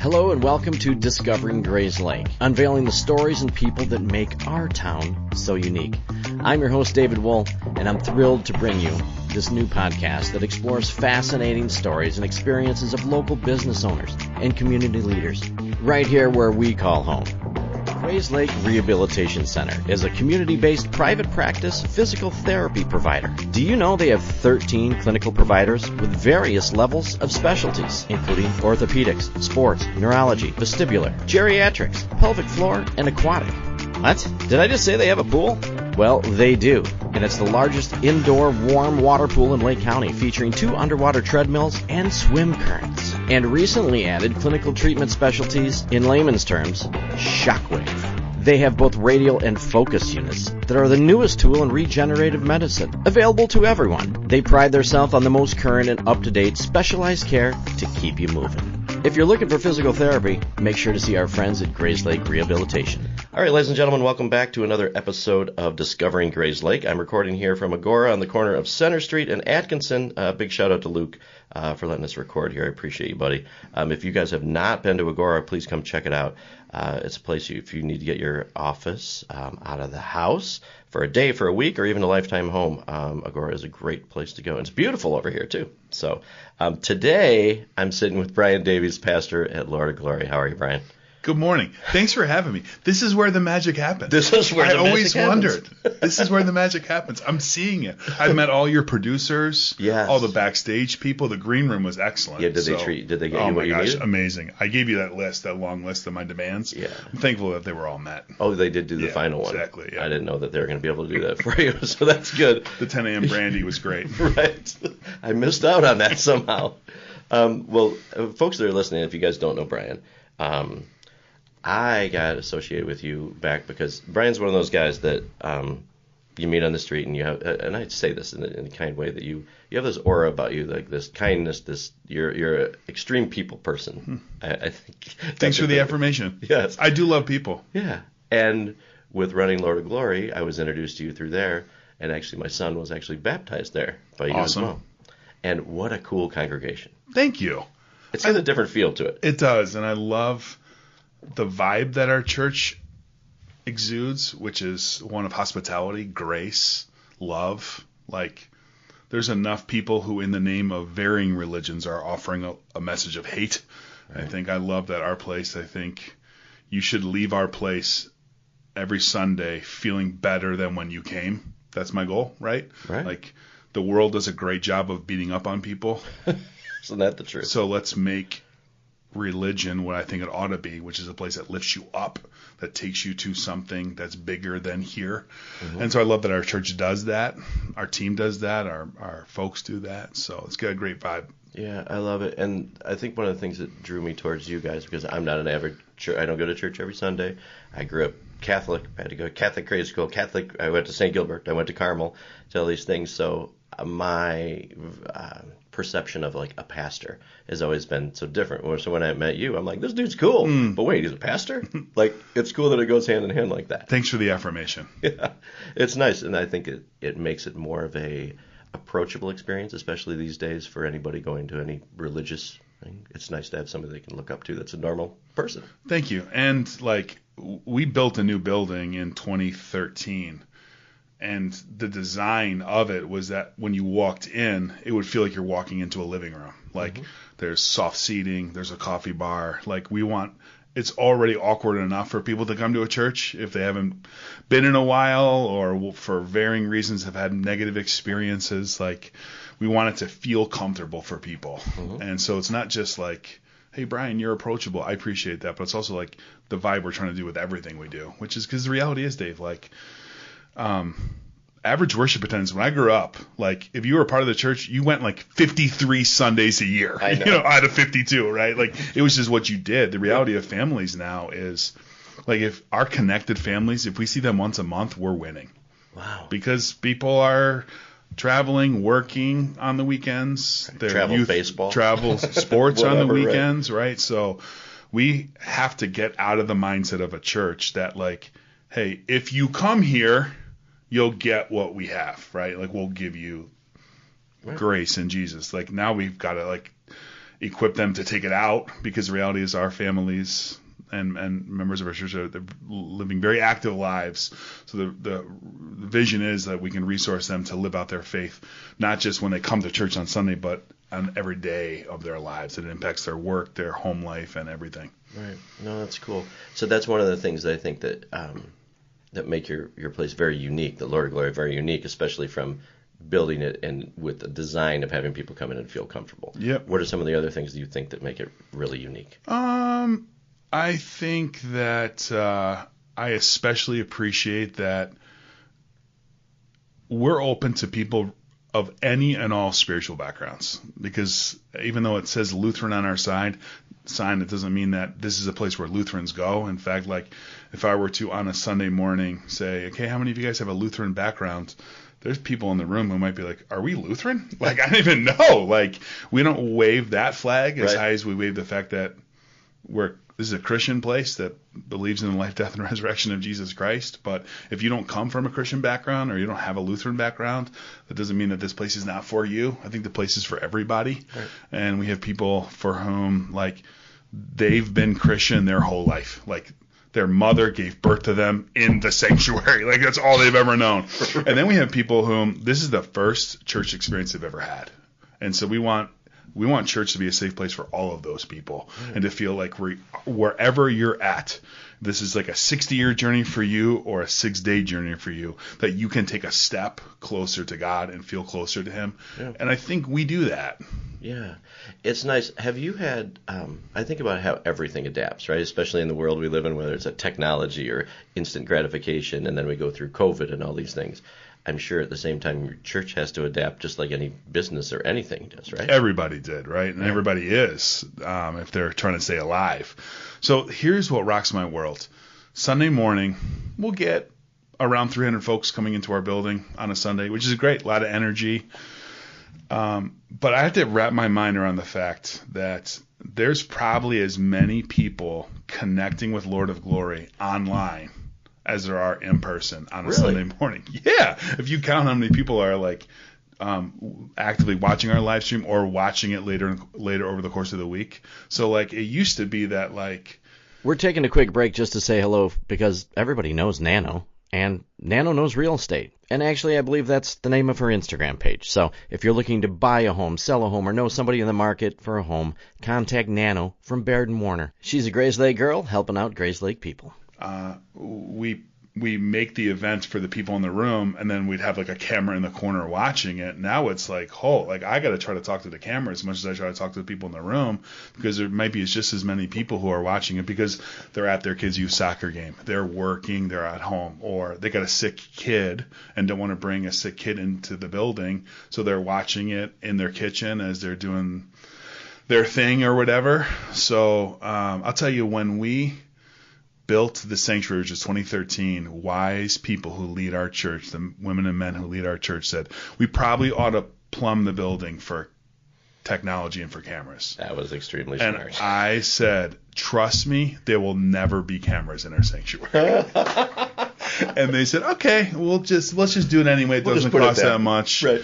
Hello and welcome to Discovering Grayslake, unveiling the stories and people that make our town so unique. I'm your host, David Wool, and I'm thrilled to bring you this new podcast that explores fascinating stories and experiences of local business owners and community leaders, right here where we call home. Grayslake Rehabilitation Center is a community-based private practice physical therapy provider. Do you know they have 13 clinical providers with various levels of specialties, including orthopedics, sports, neurology, vestibular, geriatrics, pelvic floor, and aquatic? What? Did I just say they have a pool? Well, they do, and it's the largest indoor warm water pool in Lake County, featuring 2 underwater treadmills and swim currents. And recently added clinical treatment specialties, in layman's terms, shockwave. They have both radial and focus units that are the newest tool in regenerative medicine, available to everyone. They pride themselves on the most current and up-to-date specialized care to keep you moving. If you're looking for physical therapy, make sure to see our friends at Grayslake Rehabilitation. All right, ladies and gentlemen, welcome back to another episode of Discovering Grayslake. I'm recording here from Agora on the corner of Center Street and Atkinson. Big shout out to Luke for letting us record here. I appreciate you, buddy. If you guys have not been to Agora, please come check it out. It's a place if you need to get your office out of the house for a day, for a week, or even a lifetime home. Agora is a great place to go. And it's beautiful over here, too. So today I'm sitting with Brian Davies, pastor at Lord of Glory. How are you, Brian? Good morning. Thanks for having me. This is where the magic happens. This is where the magic happens. I always wondered. This is where the magic happens. I'm seeing it. I've met all your producers, all the backstage people. The green room was excellent. Yeah, did they get you what you needed? Amazing. I gave you that long list of my demands. Yeah. I'm thankful that they were all met. Oh, they did do the final one. Exactly, yeah. I didn't know that they were going to be able to do that for you, so that's good. The 10 a.m. brandy was great. Right. I missed out on that somehow. Well, folks that are listening, if you guys don't know Brian, I got associated with you back because Brian's one of those guys that you meet on the street and you have, and I say this in a kind way, that you have this aura about you, like this kindness, you're an extreme people person. I think. Thanks for the affirmation. Yes. I do love people. Yeah. And with running Lord of Glory, I was introduced to you through there, and actually my son was actually baptized there by you as well. And what a cool congregation. Thank you. It's got a different feel to it. It does, and I love the vibe that our church exudes, which is one of hospitality, grace, love. Like, there's enough people who, in the name of varying religions, are offering a message of hate. Right. I love that our place. I think you should leave our place every Sunday feeling better than when you came. That's my goal, right? Like, the world does a great job of beating up on people. Isn't that the truth? So let's make religion what I think it ought to be, which is a place that lifts you up, that takes you to something that's bigger than here. Mm-hmm. And so I love that our church does that, our team does that, our folks do that. So it's got a great vibe. Yeah, I love it. And I think one of the things that drew me towards you guys, because I'm not an average church, I don't go to church every Sunday. I grew up Catholic. I had to go to Catholic grade school. Catholic. I went to St. Gilbert. I went to Carmel. To all these things. So my perception of like a pastor has always been so different. So when I met you, I'm like, this dude's cool. But wait, he's a pastor? Like, it's cool that it goes hand in hand like that. Thanks for the affirmation. Yeah, it's nice, and I think it makes it more of a approachable experience, especially these days for anybody going to any religious thing. It's nice to have somebody they can look up to that's a normal person. Thank you. And like, we built a new building in 2013. And the design of it was that when you walked in, it would feel like you're walking into a living room. Like, there's soft seating, there's a coffee bar. Like, it's already awkward enough for people to come to a church if they haven't been in a while or for varying reasons have had negative experiences. Like, we want it to feel comfortable for people. And so it's not just like, hey, Brian, you're approachable. I appreciate that. But it's also like the vibe we're trying to do with everything we do, which is because the reality is, Dave, like, average worship attendance when I grew up, like, if you were a part of the church, you went like 53 Sundays a year, out of 52, right? Like, it was just what you did. The reality of families now is, like, if our connected families, if we see them once a month, we're winning. Wow. Because people are traveling, working on the weekends. Baseball. Travel sports on the weekends, right? So we have to get out of the mindset of a church that, like, hey, if you come here, you'll get what we have, right? Like, we'll give you grace in Jesus. Like, now we've got to, like, equip them to take it out, because the reality is our families and members of our church are living very active lives. So the vision is that we can resource them to live out their faith, not just when they come to church on Sunday, but on every day of their lives. It impacts their work, their home life, and everything. Right. No, that's cool. So that's one of the things that I think that that make your place very unique, the Lord of Glory very unique, especially from building it and with the design of having people come in and feel comfortable. Yep. What are some of the other things that you think that make it really unique? I think that I especially appreciate that we're open to people of any and all spiritual backgrounds, because even though it says Lutheran on our sign, it doesn't mean that this is a place where Lutherans go. In fact, like if I were to on a Sunday morning say, okay, how many of you guys have a Lutheran background? There's people in the room who might be like, are we Lutheran? Like, I don't even know. Like, we don't wave that flag as high as we wave the fact that this is a Christian place that believes in the life, death, and resurrection of Jesus Christ. But if you don't come from a Christian background or you don't have a Lutheran background, that doesn't mean that this place is not for you. I think the place is for everybody. Right. And we have people for whom, like, they've been Christian their whole life. Like, their mother gave birth to them in the sanctuary. Like, that's all they've ever known. And then we have people whom this is the first church experience they've ever had. And so we want church to be a safe place for all of those people, and to feel like wherever you're at, this is like a 60-year journey for you or a 6-day journey for you, that you can take a step closer to God and feel closer to Him. Yeah. And I think we do that. Yeah, it's nice. Have you had, I think about how everything adapts, right? Especially in the world we live in, whether it's a technology or instant gratification, and then we go through COVID and all these things. I'm sure at the same time your church has to adapt just like any business or anything does, right? Everybody did, right? And everybody is, if they're trying to stay alive. So here's what rocks my world. Sunday morning, we'll get around 300 folks coming into our building on a Sunday, which is great, a lot of energy. But I have to wrap my mind around the fact that there's probably as many people connecting with Lord of Glory online as there are in person on a Sunday morning. Yeah. If you count how many people are like actively watching our live stream or watching it later over the course of the week. So like it used to be that like. We're taking a quick break just to say hello because everybody knows Nano. And Nano knows real estate. And actually, I believe that's the name of her Instagram page. So if you're looking to buy a home, sell a home, or know somebody in the market for a home, contact Nano from Baird & Warner. She's a Grayslake girl helping out Grayslake people. We make the event for the people in the room, and then we'd have like a camera in the corner watching it. Now it's like, I got to try to talk to the camera as much as I try to talk to the people in the room, because there might be just as many people who are watching it because they're at their kids' youth soccer game, they're working, they're at home, or they got a sick kid and don't want to bring a sick kid into the building, so they're watching it in their kitchen as they're doing their thing or whatever. So I'll tell you, when we built the sanctuary, which is 2013, wise people who lead our church, the women and men who lead our church, said we probably ought to plumb the building for technology and for cameras. That was extremely smart. And I said, trust me, there will never be cameras in our sanctuary. And they said, okay, let's just do it anyway. It doesn't cost that much. Right.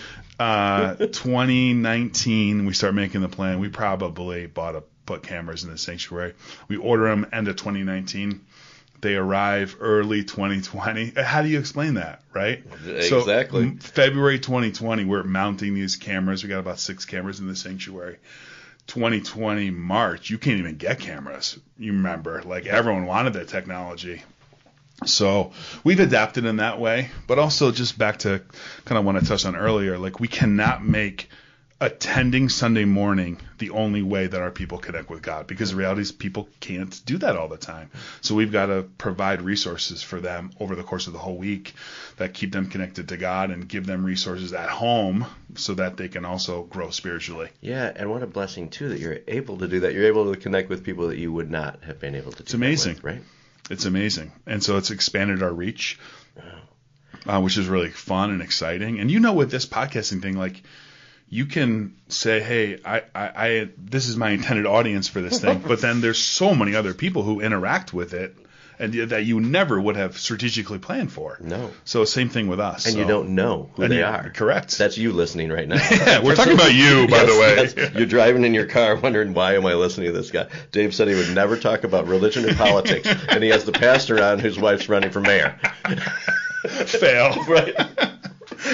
2019, we start making the plan. We probably put cameras in the sanctuary. We order them end of 2019. They arrive early 2020. How do you explain that, right? Exactly. So February 2020, we're mounting these cameras. We got about 6 cameras in the sanctuary. 2020 March, you can't even get cameras. You remember, like everyone wanted that technology. So we've adapted in that way, but also just back to kind of what I touched on earlier, like we cannot make attending Sunday morning the only way that our people connect with God, because the reality is people can't do that all the time. So we've got to provide resources for them over the course of the whole week that keep them connected to God and give them resources at home so that they can also grow spiritually. Yeah, and what a blessing too that you're able to do that. You're able to connect with people that you would not have been able to do. It's amazing, that with, right? It's amazing. And so it's expanded our reach, which is really fun and exciting. And with this podcasting thing, like, you can say, hey, I this is my intended audience for this thing, but then there's so many other people who interact with it and that you never would have strategically planned for. No. So same thing with us. And you don't know who they are. Correct. That's you listening right now. Yeah, we're talking about you, by the way. Yes. You're driving in your car wondering, why am I listening to this guy? Dave said he would never talk about religion or politics, and he has the pastor on whose wife's running for mayor. Fail. Right.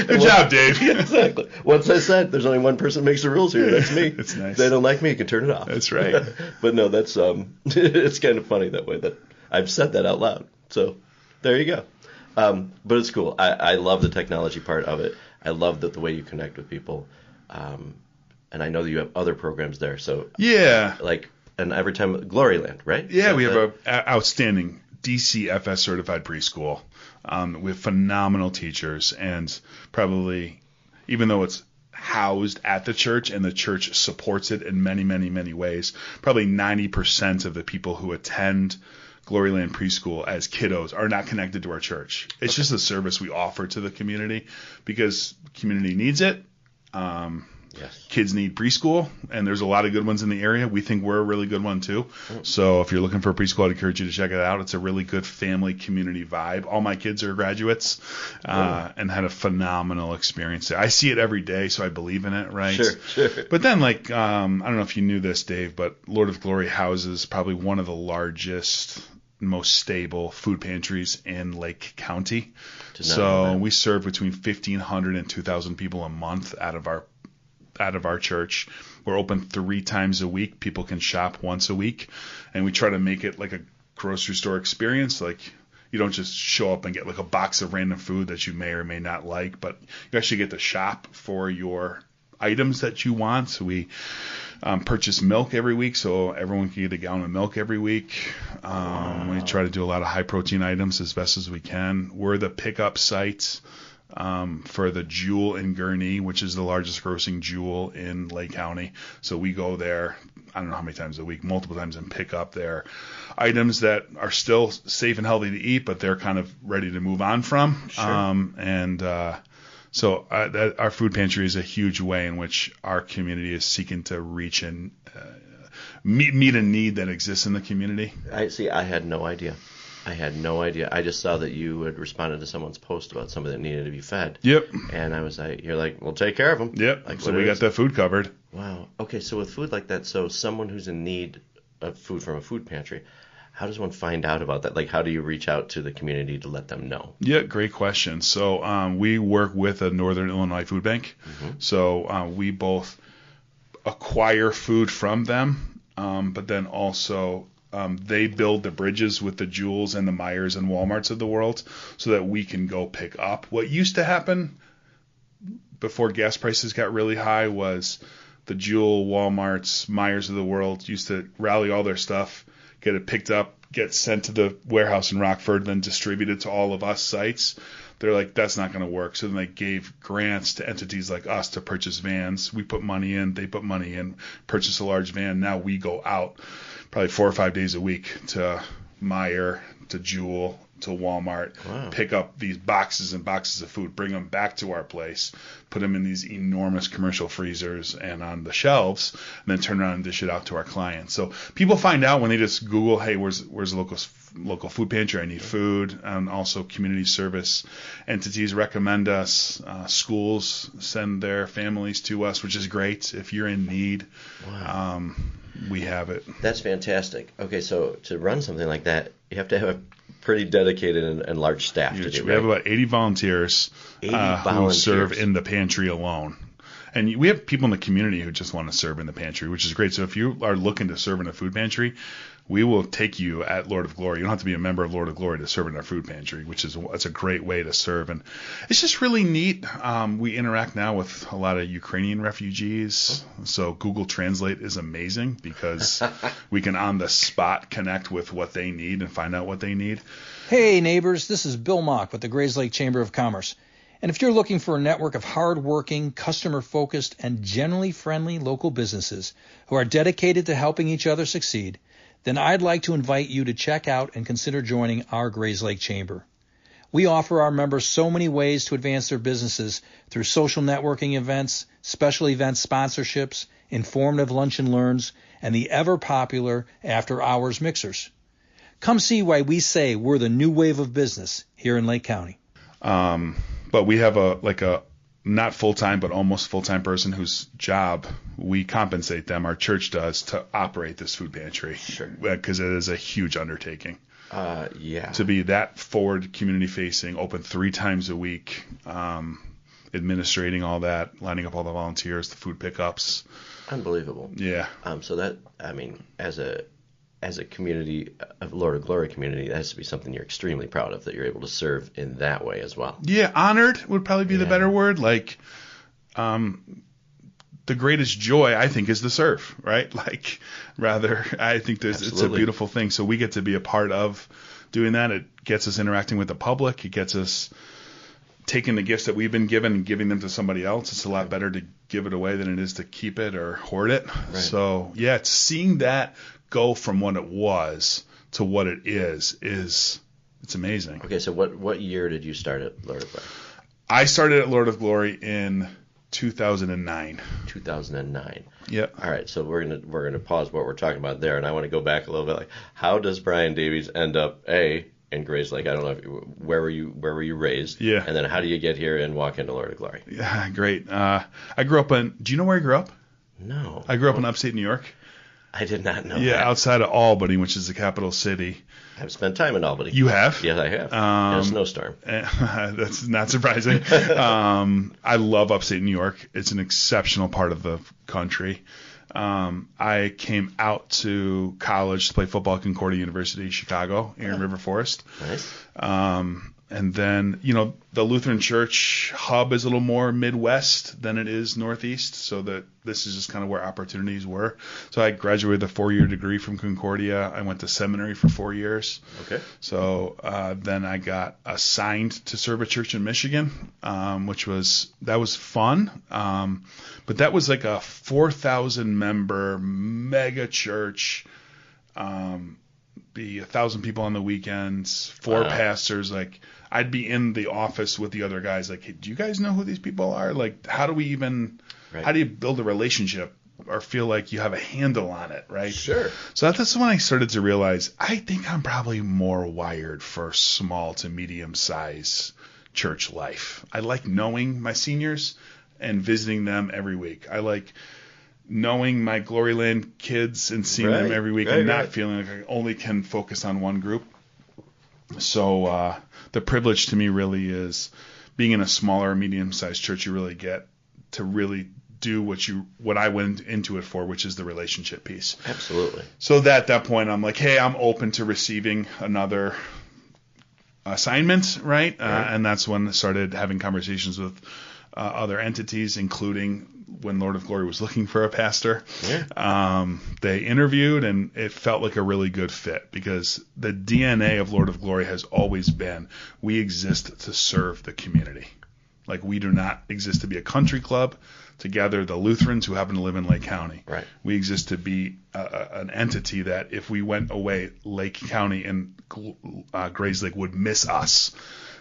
Good job, Dave. Yeah, exactly. Once I said there's only one person who makes the rules here, that's me. It's nice. If they don't like me, you can turn it off. That's right. But no, that's it's kind of funny that way that I've said that out loud. So there you go. But it's cool. I love the technology part of it. I love the way you connect with people. And I know that you have other programs there. So yeah, and every time Gloryland, right? Yeah, we have an outstanding DCFS certified preschool. We have phenomenal teachers, and probably, even though it's housed at the church and the church supports it in many, many, many ways, probably 90% of the people who attend Gloryland Preschool as kiddos are not connected to our church. It's just a service we offer to the community because community needs it. Yes. Kids need preschool, and there's a lot of good ones in the area. We think we're a really good one too. So if you're looking for a preschool, I'd encourage you to check it out. It's a really good family community vibe. All my kids are graduates and had a phenomenal experience there. I see it every day, so I believe in it, right? Sure. But then, I don't know if you knew this, Dave, but Lord of Glory houses probably one of the largest, most stable food pantries in Lake County. So we serve between 1,500 and 2,000 people a month out of our church. We're open 3 times a week. People can shop once a week, and we try to make it like a grocery store experience. Like, you don't just show up and get like a box of random food that you may or may not like, but you actually get to shop for your items that you want. So we purchase milk every week, so everyone can get a gallon of milk every week. We try to do a lot of high protein items as best as we can. We're the pickup site for the Jewel in Gurnee, which is the largest grossing Jewel in Lake County. So we go there, I don't know how many times a week, multiple times, and pick up their items that are still safe and healthy to eat, but they're kind of ready to move on from. Sure. So our food pantry is a huge way in which our community is seeking to reach and meet a need that exists in the community. I had no idea. I just saw that you had responded to someone's post about somebody that needed to be fed. Yep. And I was like, you're like, we'll take care of them. Yep. So we got that food covered. Wow. Okay, so with food like that, so someone who's in need of food from a food pantry, how does one find out about that? Like, how do you reach out to the community to let them know? Yeah, great question. So we work with a Northern Illinois food bank. Mm-hmm. So we both acquire food from them, but then also they build the bridges with the Jewels and the Myers and Walmarts of the world so that we can go pick up. What used to happen before gas prices got really high was the Jewel, Walmarts, Myers of the world used to rally all their stuff, get it picked up, get sent to the warehouse in Rockford, then distributed to all of us sites. They're like, that's not going to work. So then they gave grants to entities like us to purchase vans. We put money in, they put money in, purchase a large van. Now we go out probably 4 or 5 days a week to Meijer, to Jewel, to Walmart, pick up these boxes and boxes of food, bring them back to our place, put them in these enormous commercial freezers and on the shelves, and then turn around and dish it out to our clients. So people find out when they just Google, hey, where's the local food pantry? I need food. And also community service entities recommend us. Schools send their families to us, which is great. If you're in need, we have it. That's fantastic. Okay, so to run something like that, you have to have a pretty dedicated and large staff to do. We have about 80 volunteers who serve in the pantry alone. And we have people in the community who just want to serve in the pantry, which is great. So if you are looking to serve in a food pantry, we will take you at Lord of Glory. You don't have to be a member of Lord of Glory to serve in our food pantry, it's a great way to serve. And it's just really neat. We interact now with a lot of Ukrainian refugees. So Google Translate is amazing because we can on the spot connect with what they need and find out what they need. Hey neighbors, this is Bill Mock with the Grayslake Chamber of Commerce. And if you're looking for a network of hard-working, customer-focused, and generally friendly local businesses who are dedicated to helping each other succeed, then I'd like to invite you to check out and consider joining our Grayslake Chamber. We offer our members so many ways to advance their businesses through social networking events, special event sponsorships, informative lunch and learns, and the ever-popular after-hours mixers. Come see why we say we're the new wave of business here in Lake County. But we have a not full-time but almost full-time person whose job we compensate them, our church does, to operate this food pantry. Sure. Because it is a huge undertaking. Yeah. To be that forward, community-facing, open 3 times a week, administrating all that, lining up all the volunteers, the food pickups. Unbelievable. Yeah. So that, I mean, as a community, a Lord of Glory community, that has to be something you're extremely proud of, that you're able to serve in that way as well. Yeah, honored would probably be the better word. Like, the greatest joy, I think, is to serve, right? Like, rather, I think it's a beautiful thing. So we get to be a part of doing that. It gets us interacting with the public. It gets us taking the gifts that we've been given and giving them to somebody else. It's a lot better to give it away than it is to keep it or hoard it. Right. So, yeah, it's seeing that go from what it was to what it is it's amazing. Okay, so what year did you start at Lord of Glory? I started at Lord of Glory in 2009. 2009. Yep. All right, so we're gonna pause what we're talking about there, and I want to go back a little bit. Like, how does Brian Davies end up in Grayslake? I don't know where were you raised? Yeah. And then how do you get here and walk into Lord of Glory? Yeah, great. I grew up in. Do you know where I grew up? No. I grew up in upstate New York. I did not know. Yeah, that. Outside of Albany, which is the capital city. I've spent time in Albany. You have? Yes, I have. In a snowstorm. That's not surprising. I love upstate New York. It's an exceptional part of the country. I came out to college to play football at Concordia University, Chicago, here in River Forest. Nice. And then, the Lutheran Church hub is a little more Midwest than it is Northeast, so that this is just kind of where opportunities were. So I graduated with a 4-year degree from Concordia. I went to seminary for 4 years. Okay. So then I got assigned to serve a church in Michigan, that was fun. But that was like a 4,000 member mega church. Be 1,000 people on the weekends, 4 pastors. Like, I'd be in the office with the other guys. Like, hey, do you guys know who these people are? Like, how do you build a relationship or feel like you have a handle on it, right? Sure. So that's when I started to realize I think I'm probably more wired for small to medium size church life. I like knowing my seniors and visiting them every week. I like knowing my Gloryland kids and seeing them every week and not feeling like I only can focus on one group. So the privilege to me really is being in a smaller, medium-sized church. You really get to really do what I went into it for, which is the relationship piece. Absolutely. So at that point, I'm like, hey, I'm open to receiving another assignment, right? And that's when I started having conversations with other entities, including when Lord of Glory was looking for a pastor. Yeah. They interviewed, and it felt like a really good fit because the DNA of Lord of Glory has always been we exist to serve the community. Like, we do not exist to be a country club to gather the Lutherans who happen to live in Lake County. Right. We exist to be an entity that if we went away, Lake County and Grayslake would miss us.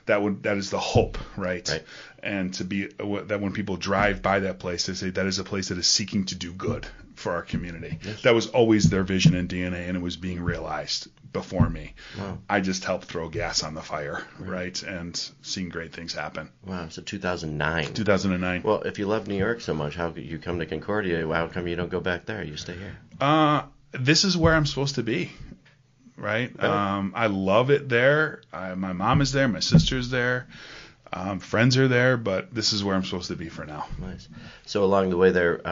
That is the hope, right? And to be that when people drive by that place, they say that is a place that is seeking to do good for our community. Yes. That was always their vision and DNA, and it was being realized before me. Wow. I just helped throw gas on the fire, right? And seeing great things happen. Wow, so 2009. 2009. Well, if you love New York so much, how could you come to Concordia? How come you don't go back there? You stay here. This is where I'm supposed to be. Right. I love it there. My mom is there. My sister's there. Friends are there. But this is where I'm supposed to be for now. Nice. So along the way there,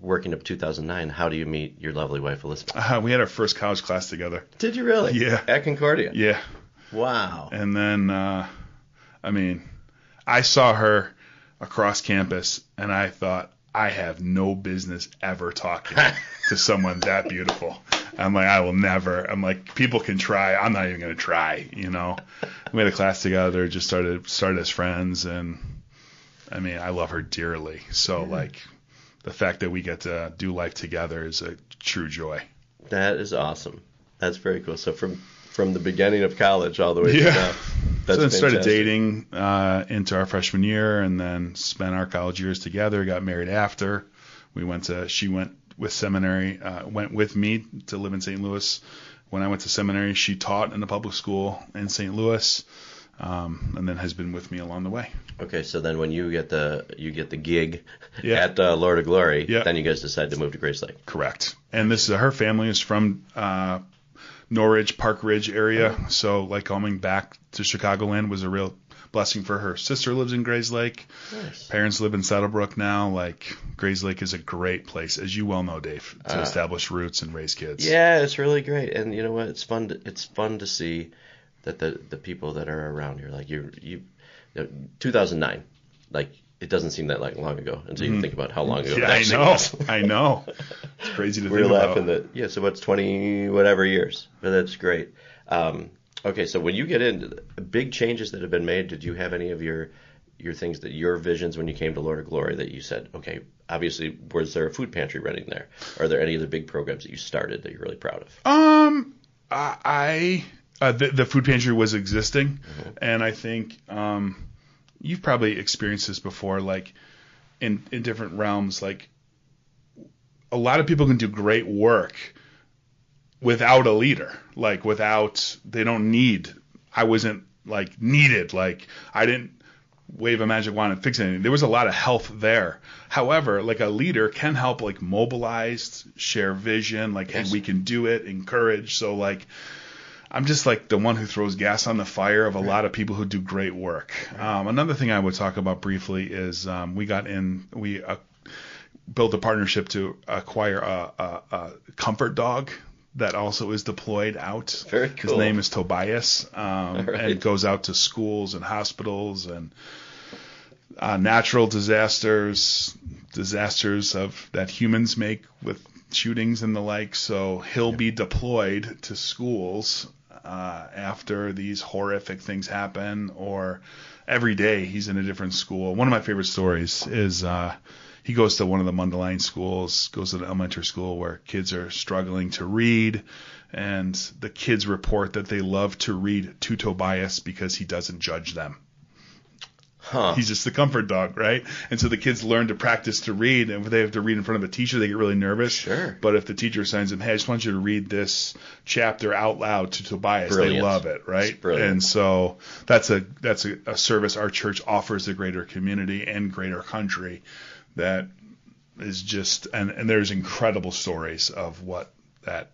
working up 2009, how do you meet your lovely wife, Elizabeth? We had our first college class together. Did you really? Yeah. At Concordia? Yeah. Wow. And then, I saw her across campus, and I thought, I have no business ever talking to someone that beautiful. I'm like, I will never. I'm like, people can try. I'm not even going to try, We had a class together, just started as friends, and, I love her dearly. So, the fact that we get to do life together is a true joy. That is awesome. That's very cool. So from the beginning of college all the way to now. So then started dating into our freshman year, and then spent our college years together. Got married after. She went with seminary, went with me to live in St. Louis When I went to seminary, she taught in a public school in St. Louis, and then has been with me along the way. Okay, so then when you get the gig Yeah. at Lord of Glory, Yeah. then you guys decide to move to Grayslake. Correct. And this is her family is from Norridge, Park Ridge area, so like coming back to Chicagoland was a real blessing for her. Sister lives in Grayslake. Nice. Parents live in Saddlebrook now. Like, Grayslake is a great place, as you well know, Dave, to establish roots and raise kids. Yeah, it's really great, and you know what? It's fun to see that the people that are around here, like you 2009, like it doesn't seem that like long ago until you think about how long ago. Yeah, it I actually know. was. I know. It's crazy to We're think about. laughing that so what's 20 whatever years, but that's great. Okay, so when you get into the big changes that have been made, did you have any of your things that your visions when you came to Lord of Glory that you said, okay, obviously, was there a food pantry running there? Are there any other big programs that you started that you're really proud of? The food pantry was existing, and I think you've probably experienced this before, like in different realms. Like, a lot of people can do great work without a leader. Like, they don't need. I wasn't like needed. Like, I didn't wave a magic wand and fix anything. There was a lot of health there. However, like, a leader can help, like, mobilize, share vision, like, Yes. hey, we can do it, encourage. So, like, I'm just like the one who throws gas on the fire of a lot of people who do great work. Another thing I would talk about briefly is we built a partnership to acquire a comfort dog that also is deployed out. Very cool. His name is Tobias, Right. and goes out to schools and hospitals and natural disasters that humans make with shootings and the like. So he'll be deployed to schools after these horrific things happen, or every day he's in a different school. One of my favorite stories is he goes to one of the Mundelein schools, goes to an elementary school where kids are struggling to read, and the kids report that they love to read to Tobias because he doesn't judge them. Huh. He's just the comfort dog, right? And so the kids learn to practice to read, and if they have to read in front of a teacher, they get really nervous. Sure. But if the teacher assigns them, hey, I just want you to read this chapter out loud to Tobias, Brilliant. they love it, right? It's brilliant. And so that's a service our church offers the greater community and greater country that is just, and there's incredible stories of what that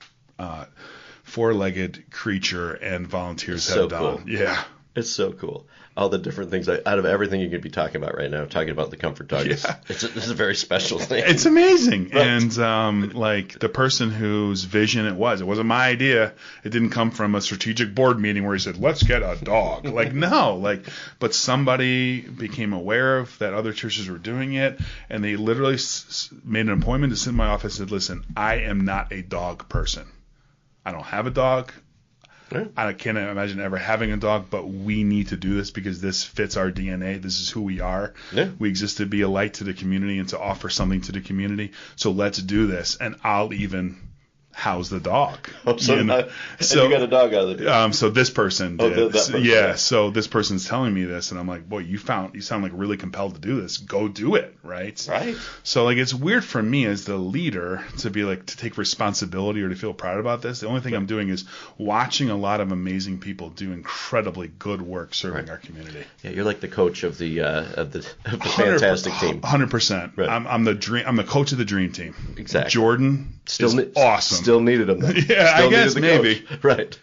four-legged creature and volunteers It's have so done. cool. Yeah. It's so cool. All the different things, out of everything you could be talking about right now, talking about the comfort dog, this is a very special thing. It's amazing. Right. And like the person whose vision it wasn't my idea. It didn't come from a strategic board meeting where he said, let's get a dog. Like, no, but somebody became aware of that other churches were doing it, and they literally made an appointment to sit in my office and said, listen, I am not a dog person. I don't have a dog. Yeah. I can't imagine ever having a dog, but we need to do this because this fits our DNA. This is who we are. Yeah. We exist to be a light to the community and to offer something to the community. So let's do this. And I'll even house the dog. So you got a dog out of the deal. So this person Oh, did. that person, yeah. yeah. So this person's telling me this, and I'm like, boy, you sound like really compelled to do this. Go do it, right? Right. So like, it's weird for me as the leader to be like, to take responsibility or to feel proud about this. The only thing I'm doing is watching a lot of amazing people do incredibly good work serving our community. Yeah, you're like the coach of the fantastic team. 100%. Right. I'm the coach of the dream team. Exactly. Jordan is awesome. Still needed them. Then. Yeah, Still I guess needed the maybe. coach. Right.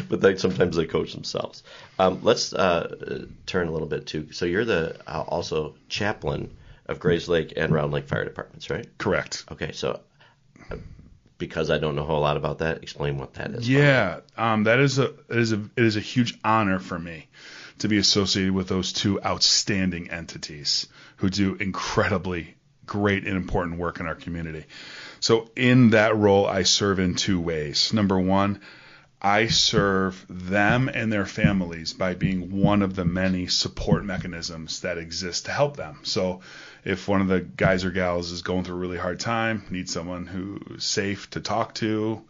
But sometimes they coach themselves. Let's turn a little bit to. So you're the also chaplain of Grayslake and Round Lake Fire Departments, right? Correct. Okay, so because I don't know a whole lot about that, explain what that is. Yeah, it is a huge honor for me to be associated with those two outstanding entities who do incredibly great and important work in our community. So in that role, I serve in two ways. Number one, I serve them and their families by being one of the many support mechanisms that exist to help them. So if one of the guys or gals is going through a really hard time, needs someone who's safe to talk to,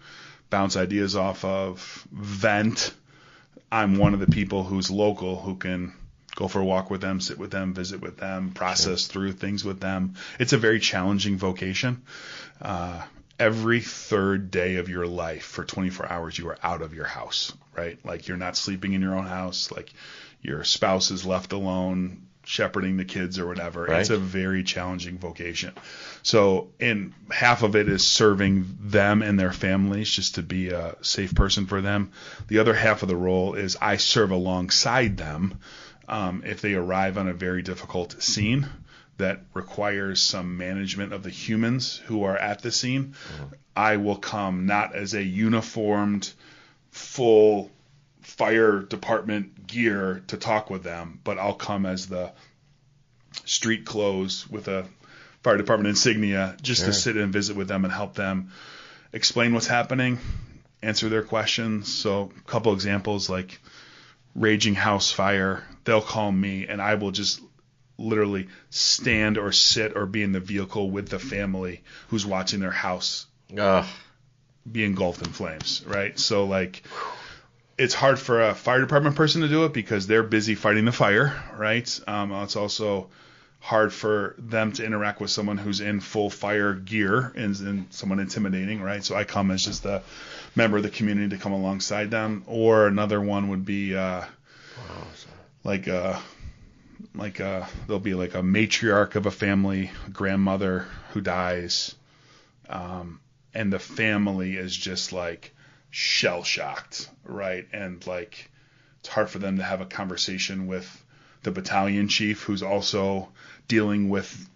bounce ideas off of, vent, I'm one of the people who's local who can go for a walk with them, sit with them, visit with them, process through things with them. It's a very challenging vocation. every third day of your life for 24 hours, you are out of your house, right? Like you're not sleeping in your own house. Like your spouse is left alone shepherding the kids or whatever. Right. It's a very challenging vocation. So, and half of it is serving them and their families, just to be a safe person for them. The other half of the role is I serve alongside them if they arrive on a very difficult scene that requires some management of the humans who are at the scene. I will come not as a uniformed, full fire department gear to talk with them, but I'll come as the street clothes with a fire department insignia just to sit and visit with them and help them explain what's happening, answer their questions. So a couple examples, like raging house fire, they'll call me and I will just literally stand or sit or be in the vehicle with the family who's watching their house be engulfed in flames, right? So like it's hard for a fire department person to do it because they're busy fighting the fire, right? It's also hard for them to interact with someone who's in full fire gear and someone intimidating, right? So I come as just a member of the community to come alongside them. Or another one would be there'll be like a matriarch of a family, a grandmother who dies, and the family is just like shell shocked, right? And like it's hard for them to have a conversation with the battalion chief, who's also dealing with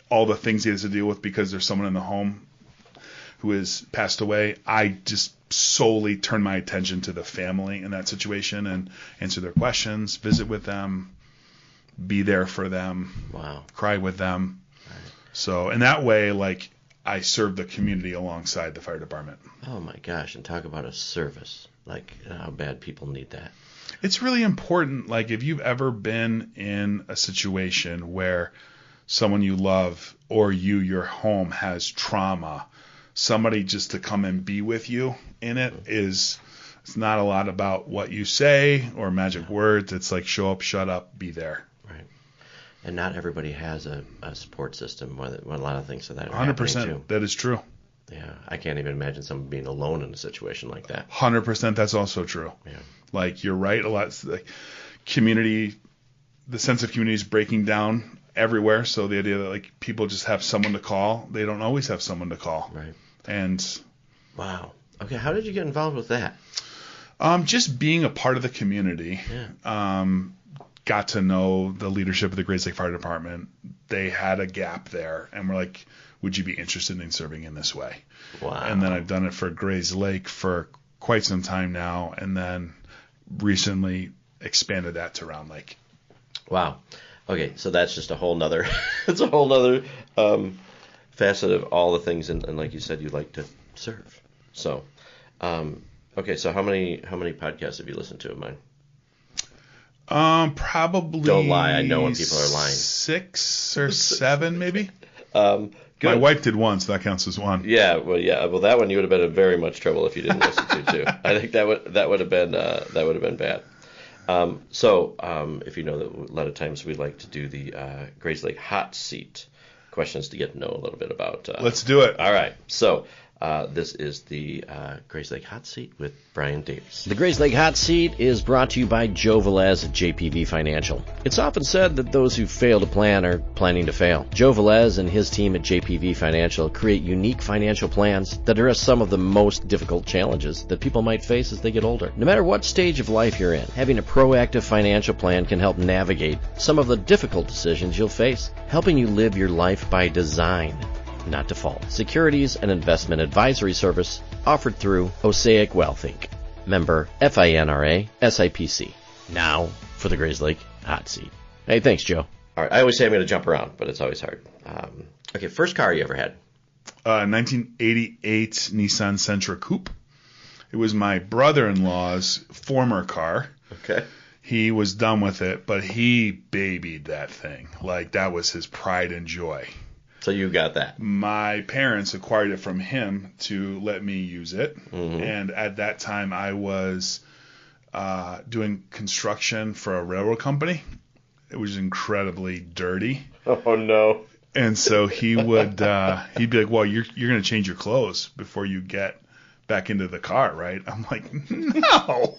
all the things he has to deal with because there's someone in the home who has passed away. I just solely turn my attention to the family in that situation and answer their questions, visit with them, be there for them, cry with them. Right. So in that way, like I serve the community alongside the fire department. Oh my gosh, and talk about a service. Like how bad people need that. It's really important. Like if you've ever been in a situation where someone you love or your home has trauma, somebody just to come and be with you in it it's not a lot about what you say or magic words. It's like show up, shut up, be there. Right. And not everybody has a support system when a lot of things like that 100%. That is true. Yeah, I can't even imagine someone being alone in a situation like that. 100%. That's also true. Yeah. Like you're right. A lot like community, the sense of community is breaking down everywhere. So the idea that like people just have someone to call, they don't always have someone to call. Right. And wow. Okay. How did you get involved with that? Just being a part of the community. Yeah. Got to know the leadership of the Grayslake Fire Department. They had a gap there, and we're like, would you be interested in serving in this way? Wow. And then I've done it for Grayslake for quite some time now, and then recently expanded that to Round Lake. Wow. Okay, so that's just a whole nother it's a whole nother facet of all the things, and like you said, you like to serve. So okay, so how many podcasts have you listened to of mine? Probably. Don't lie. I know when people are lying. 6 or 7, maybe. Good. My wife did one, so that counts as one. Yeah. Well, that one you would have been in very much trouble if you didn't listen to too. I think that would have been bad. So if you know that a lot of times we like to do the Grayslake hot seat questions to get to know a little bit about. Let's do it. All right. So. This is the Grayslake Hot Seat with Brian Davies. The Grayslake Hot Seat is brought to you by Joe Velez at JPV Financial. It's often said that those who fail to plan are planning to fail. Joe Velez and his team at JPV Financial create unique financial plans that address some of the most difficult challenges that people might face as they get older. No matter what stage of life you're in, having a proactive financial plan can help navigate some of the difficult decisions you'll face, helping you live your life by design, not default. Securities and investment advisory service offered through Osaic Wealth Inc. Member FINRA SIPC. Now for the Grayslake Hot Seat. Hey, thanks, Joe. All right, I always say I'm going to jump around, but it's always hard. Okay, first car you ever had? 1988 Nissan Sentra Coupe. It was my brother-in-law's former car. Okay. He was done with it, but he babied that thing. Like, that was his pride and joy. So you got that. My parents acquired it from him to let me use it. Mm-hmm. And at that time, I was doing construction for a railroad company. It was incredibly dirty. Oh, no. And so he would he'd be like, well, you're going to change your clothes before you get back into the car, right? I'm like, no.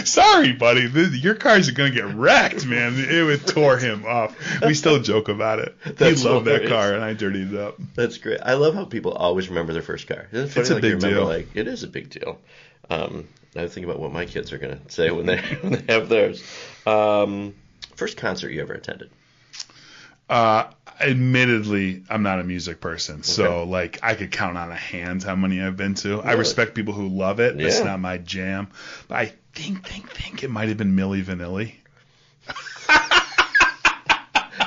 Sorry, buddy. Your cars are going to get wrecked, man. It would tore him up. We still joke about it. He loved that car, and I dirtied it up. That's great. I love how people always remember their first car. It's funny, it's a big deal. Like, it is a big deal. I think about what my kids are going to say when they have theirs. First concert you ever attended? Admittedly, I'm not a music person, so like I could count on a hand how many I've been to. Really? I respect people who love it. It's not my jam. But I think it might have been Milli Vanilli.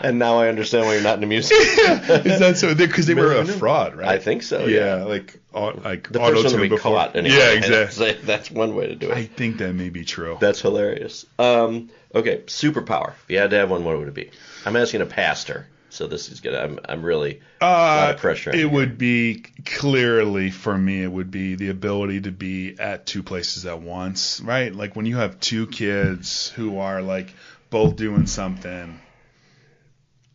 And now I understand why you're not into music. Is that so? Because they were a fraud, right? I think so. Yeah, like the person that we caught. Anyway. Yeah, exactly. That's one way to do it. I think that may be true. That's hilarious. Okay, superpower. If you had to have one, what would it be? I'm asking a pastor, so this is good. I'm really a lot of pressure. It would be clearly for me. It would be the ability to be at two places at once, right? Like when you have two kids who are like both doing something.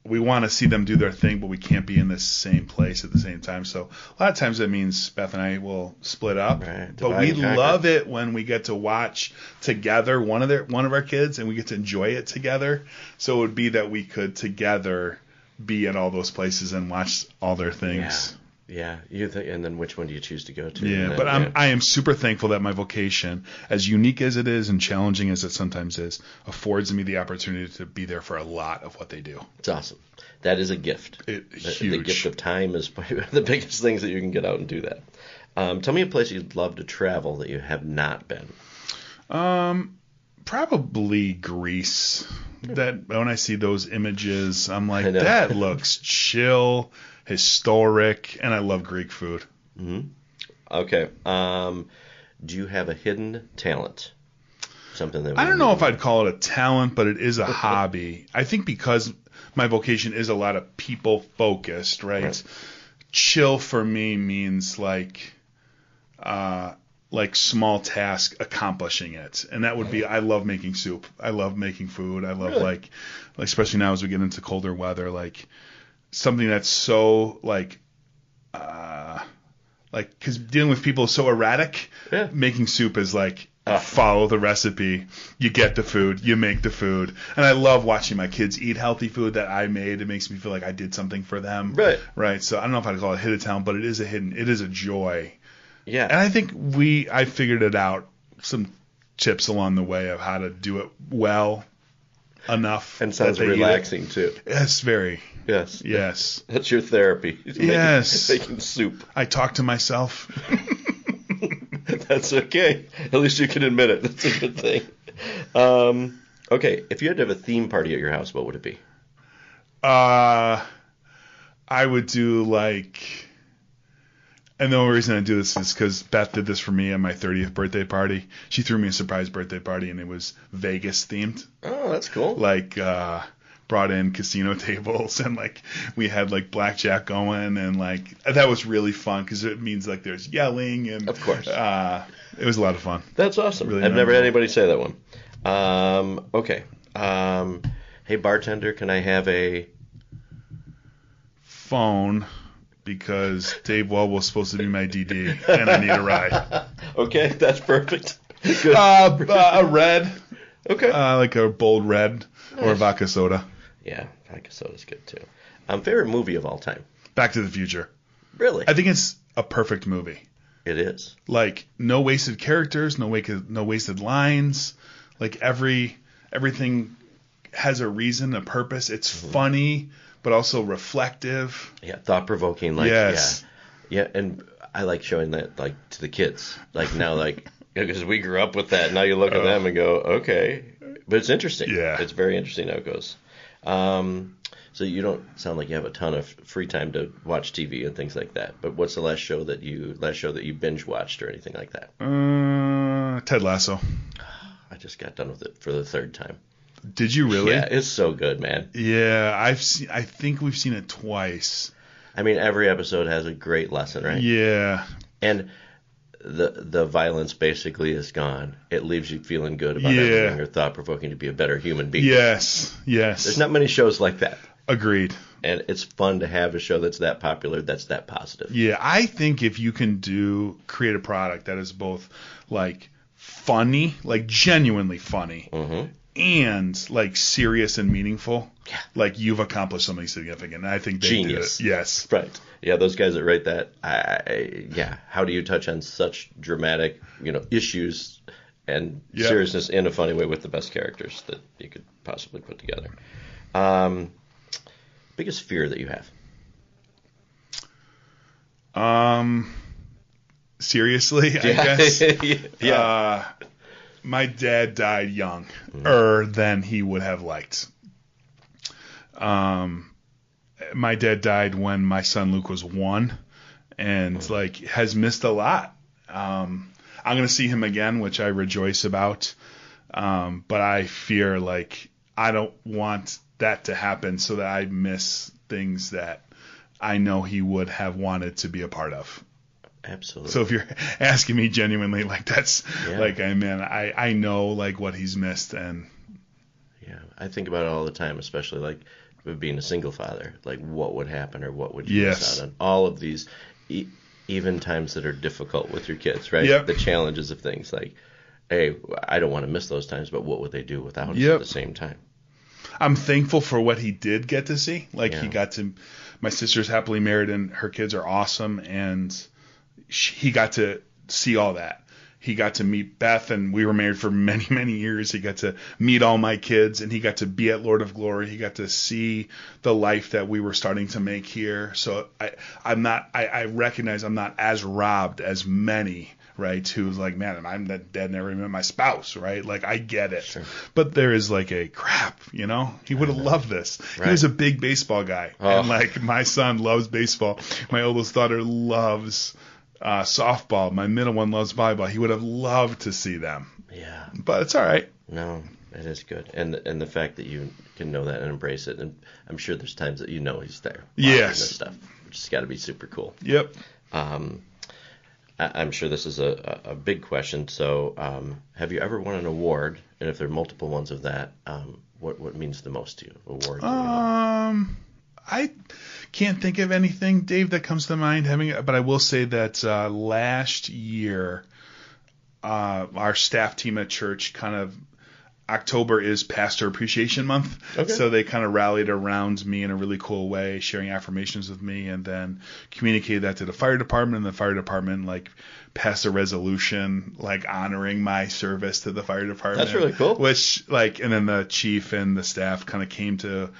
We want to see them do their thing, but we can't be in the same place at the same time. So a lot of times that means Beth and I will split up. Right, but we love it when we get to watch together one of our kids and we get to enjoy it together. So it would be that we could together be at all those places and watch all their things. Yeah. And then which one do you choose to go to? Yeah, but I am super thankful that my vocation, as unique as it is and challenging as it sometimes is, affords me the opportunity to be there for a lot of what they do. It's awesome. That is a gift. Huge. The gift of time is the biggest things that you can get out and do that. Tell me a place you'd love to travel that you have not been. Probably Greece. That when I see those images, I'm like, that looks chill, historic, and I love Greek food. Mm-hmm. Okay. Do you have a hidden talent? Something that I don't know if I'd call it a talent, but it is a hobby. I think because my vocation is a lot of people focused, right? Chill for me means like small task accomplishing it, and that would be I love making soup. I love making food. I love like especially now as we get into colder weather, like something that's so because dealing with people is so erratic. Yeah. Making soup is like follow the recipe. You get the food. You make the food. And I love watching my kids eat healthy food that I made. It makes me feel like I did something for them. Right. So I don't know if I'd call it hidden talent, but it is a joy. Yeah. And I think I figured it out, some tips along the way of how to do it well enough. And sounds relaxing too. Yes, very. Yes. That's your therapy. Making soup. I talk to myself. That's okay. At least you can admit it. That's a good thing. Okay, if you had to have a theme party at your house, what would it be? I would do and the only reason I do this is because Beth did this for me on my 30th birthday party. She threw me a surprise birthday party, and it was Vegas themed. Oh, that's cool. Brought in casino tables, and we had blackjack going, and that was really fun because it means there's yelling, and of course, it was a lot of fun. That's awesome. Really I've never had anybody say that one. Okay. Hey bartender, can I have a phone? Because Dave Wall was supposed to be my DD, and I need a ride. Okay, that's perfect. Good. A red. Okay. Like a bold red or a vodka soda. Yeah, vodka soda's good too. Favorite movie of all time? Back to the Future. Really? I think it's a perfect movie. It is. No wasted characters, no wasted lines. Everything has a reason, a purpose. It's funny, but also reflective. Yeah, thought-provoking. Yes. Yeah, and I like showing that to the kids. Now, because we grew up with that. Now you look at them and go, okay. But it's interesting. Yeah. It's very interesting how it goes. So you don't sound like you have a ton of free time to watch TV and things like that. But what's the last show that you binge watched or anything like that? Ted Lasso. I just got done with it for the third time. Did you really? Yeah, it's so good, man. Yeah, I think we've seen it twice. I mean, every episode has a great lesson, right? Yeah. And the violence basically is gone. It leaves you feeling good about everything or thought-provoking to be a better human being. Yes. There's not many shows like that. Agreed. And it's fun to have a show that's that popular, that's that positive. Yeah, I think if you can create a product that is both like funny, like genuinely funny, and like serious and meaningful, like you've accomplished something significant. And I think they Genius. did it. Yes. Right. Yeah, those guys that write that, how do you touch on such dramatic, issues and seriousness in a funny way with the best characters that you could possibly put together? Biggest fear that you have? Seriously, I guess. Yeah. My dad died young, than he would have liked. My dad died when my son Luke was 1, and has missed a lot. I'm going to see him again, which I rejoice about. But I fear I don't want that to happen, so that I miss things that I know he would have wanted to be a part of. Absolutely. So if you're asking me genuinely, that's I know what he's missed, and I think about it all the time, especially with being a single father, what would happen or what would you miss out on? All of these, even times that are difficult with your kids, right? Yep. The challenges of things hey, I don't want to miss those times, but what would they do without us at the same time? I'm thankful for what he did get to see. He got to, my sister's happily married and her kids are awesome, and he got to see all that. He got to meet Beth, and we were married for many, many years. He got to meet all my kids, and he got to be at Lord of Glory. He got to see the life that we were starting to make here. So I recognize I'm not as robbed as many, right, who's man, I'm that dead, never met my spouse, right? I get it. Sure. But there is a crap, he would have loved this. Right. He was a big baseball guy. Oh. And my son loves baseball. My oldest daughter loves softball. My middle one loves volleyball. He would have loved to see them. Yeah. But it's all right. No, it is good. And the fact that you can know that and embrace it. And I'm sure there's times that he's there. Yes. This stuff, which has got to be super cool. Yep. I'm sure this is a big question. So have you ever won an award? And if there are multiple ones of that, what means the most to you? Award? I can't think of anything, Dave, that comes to mind. But I will say that last year, our staff team at church October is Pastor Appreciation Month. Okay. So they kind of rallied around me in a really cool way, sharing affirmations with me, and then communicated that to the fire department, and the fire department passed a resolution honoring my service to the fire department. That's really cool. Which and then the chief and the staff kind of came to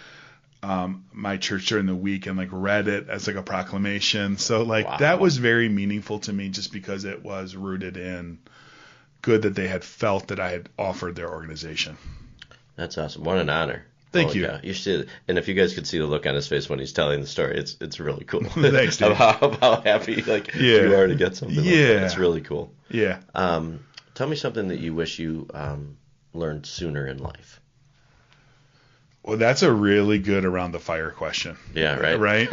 my church during the week and read it as a proclamation. So wow. That was very meaningful to me, just because it was rooted in good that they had felt that I had offered their organization. That's awesome. What an honor. Thank you. God. You should, and if you guys could see the look on his face when he's telling the story, it's really cool. Thanks, Dave. Of how happy you are to get something like that. It's really cool. Yeah. Tell me something that you wish you learned sooner in life. Well, that's a really good around the fire question. Yeah, right. Right?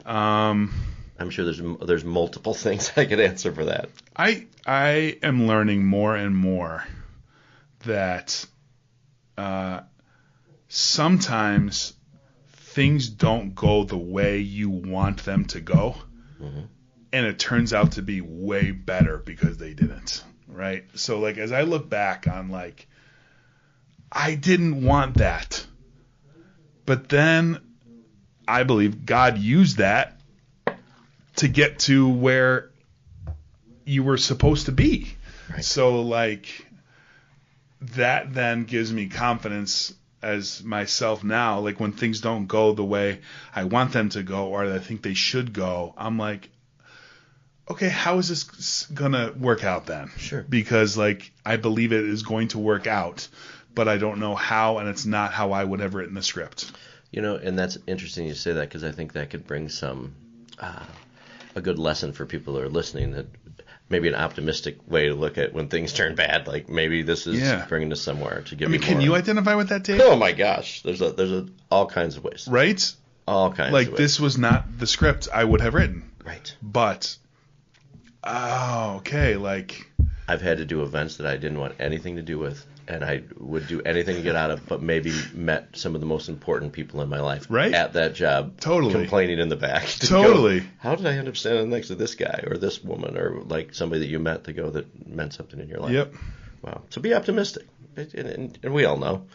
I'm sure there's multiple things I could answer for that. I am learning more and more that sometimes things don't go the way you want them to go, and it turns out to be way better because they didn't, right? So as I look back on I didn't want that, but then I believe God used that to get to where you were supposed to be. Right. So that then gives me confidence as myself now, when things don't go the way I want them to go or I think they should go, I'm okay, how is this going to work out then? Sure. Because I believe it is going to work out, but I don't know how, and it's not how I would have written the script. And that's interesting you say that, because I think that could bring some a good lesson for people who are listening, that maybe an optimistic way to look at when things turn bad. Maybe this is bringing us somewhere to give you more. Can you identify with that, Dave? Oh my gosh, there's all kinds of ways. Right? All kinds of ways. This was not the script I would have written. Right. But, okay, I've had to do events that I didn't want anything to do with, and I would do anything to get out of, but maybe met some of the most important people in my life at that job. Totally. Complaining in the back. Totally. Go, how did I end up standing next to this guy or this woman or like somebody that you met that meant something in your life? Yep. Wow. So be optimistic. And we all know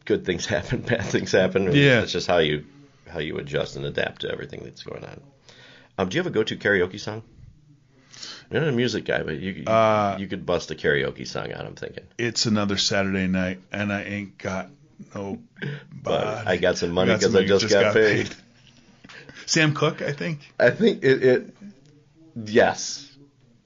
good things happen, bad things happen. Yeah. It's just how you adjust and adapt to everything that's going on. Do you have a go-to karaoke song? You're not a music guy, but you could bust a karaoke song out, I'm thinking. It's another Saturday night, and I ain't got no but I got some money because I just got paid. Sam Cooke, I think. I think it yes.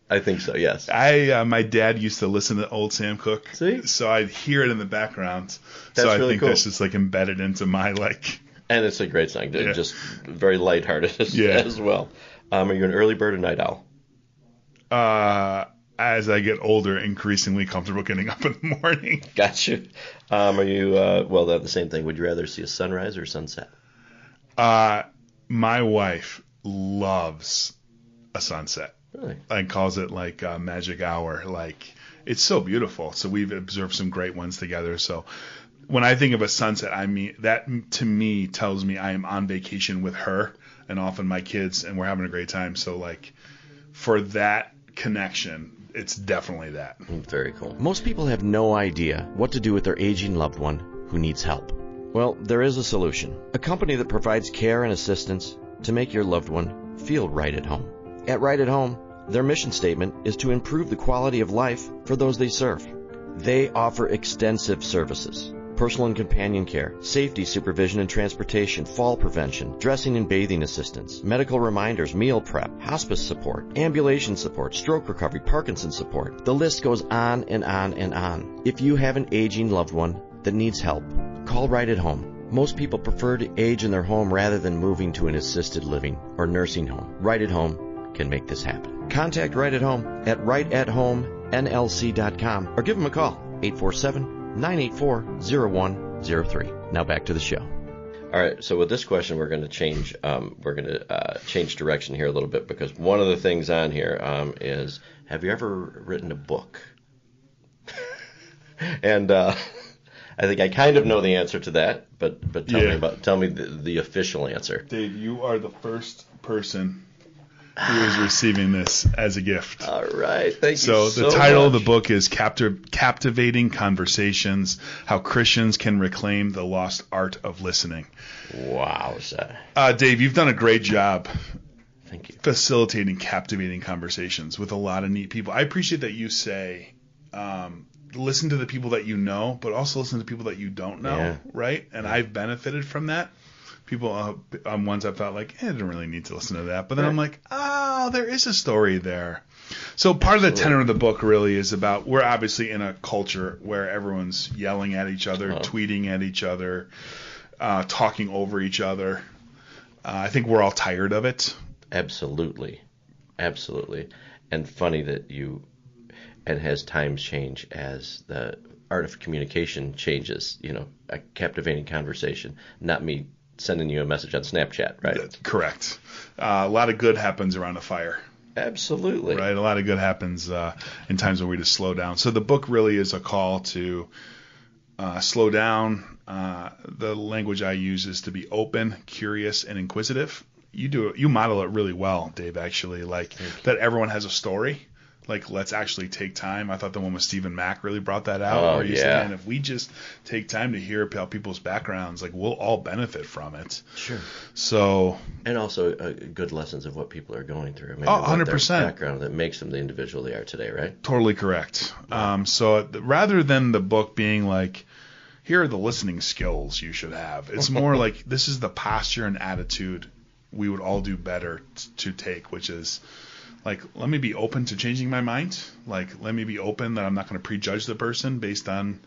I think so, yes. My dad used to listen to old Sam Cooke. See? So I'd hear it in the background. That's so I really think cool. that's just like embedded into my And it's a great song, just very lighthearted as well. Are you an early bird or night owl? As I get older, increasingly comfortable getting up in the morning. Gotcha. Are you, well, the same thing. Would you rather see a sunrise or sunset? My wife loves a sunset. Really? And calls it like a magic hour. Like, it's so beautiful. So we've observed some great ones together. So when I think of a sunset, I mean, that to me tells me I am on vacation with her and often my kids, and we're having a great time. So like, for that connection, it's definitely that. Very cool. Most people have no idea what to do with their aging loved one who needs help. Well, there is a solution. A company that provides care and assistance to make your loved one feel right at home. At Right at Home, their mission statement is to improve the quality of life for those they serve. They offer extensive services: personal and companion care, safety supervision and transportation, fall prevention, dressing and bathing assistance, medical reminders, meal prep, hospice support, ambulation support, stroke recovery, Parkinson's support. The list goes on and on and on. If you have an aging loved one that needs help, call Right at Home. Most people prefer to age in their home rather than moving to an assisted living or nursing home. Right at Home can make this happen. Contact Right at Home at rightathomenlc.com or give them a call, 847-984-0103. Now back to the show. All right, so with this question, we're going to change direction here a little bit, because one of the things on here is, have you ever written a book? And I think I kind of know the answer to that, but tell me the official answer. Dave, you are the first person who is receiving this as a gift. All right, thank you so so the title of much. the book is Captivating Conversations: How Christians Can Reclaim the Lost Art of Listening. Wow. Dave, you've done a great job. Thank you. Facilitating captivating conversations with a lot of neat people. I appreciate that you say listen to the people that you know, but also listen to people that you don't know, right? And I've benefited from that. People ones I felt like, I didn't really need to listen to that. But then I'm like, oh, there is a story there. So part of the tenor of the book really is about, we're obviously in a culture where everyone's yelling at each other, tweeting at each other, talking over each other. I think we're all tired of it. Absolutely. And funny that as times change, as the art of communication changes, a captivating conversation, not me sending you a message on Snapchat, right? That's correct. A lot of good happens around a fire. Absolutely. Right. A lot of good happens in times when we just slow down. So the book really is a call to slow down. The language I use is to be open, curious, and inquisitive. You model it really well, Dave, actually, like that everyone has a story. Like, let's actually take time. I thought the one with Stephen Mack really brought that out. Where you said, man, if we just take time to hear about people's backgrounds, like, we'll all benefit from it. Sure. So. And also good lessons of what people are going through. I mean, 100%. Their background that makes them the individual they are today, right? Totally correct. So rather than the book being like, here are the listening skills you should have, it's more like, this is the posture and attitude we would all do better to take, which is, like, let me be open to changing my mind. Like, let me be open that I'm not going to prejudge the person based on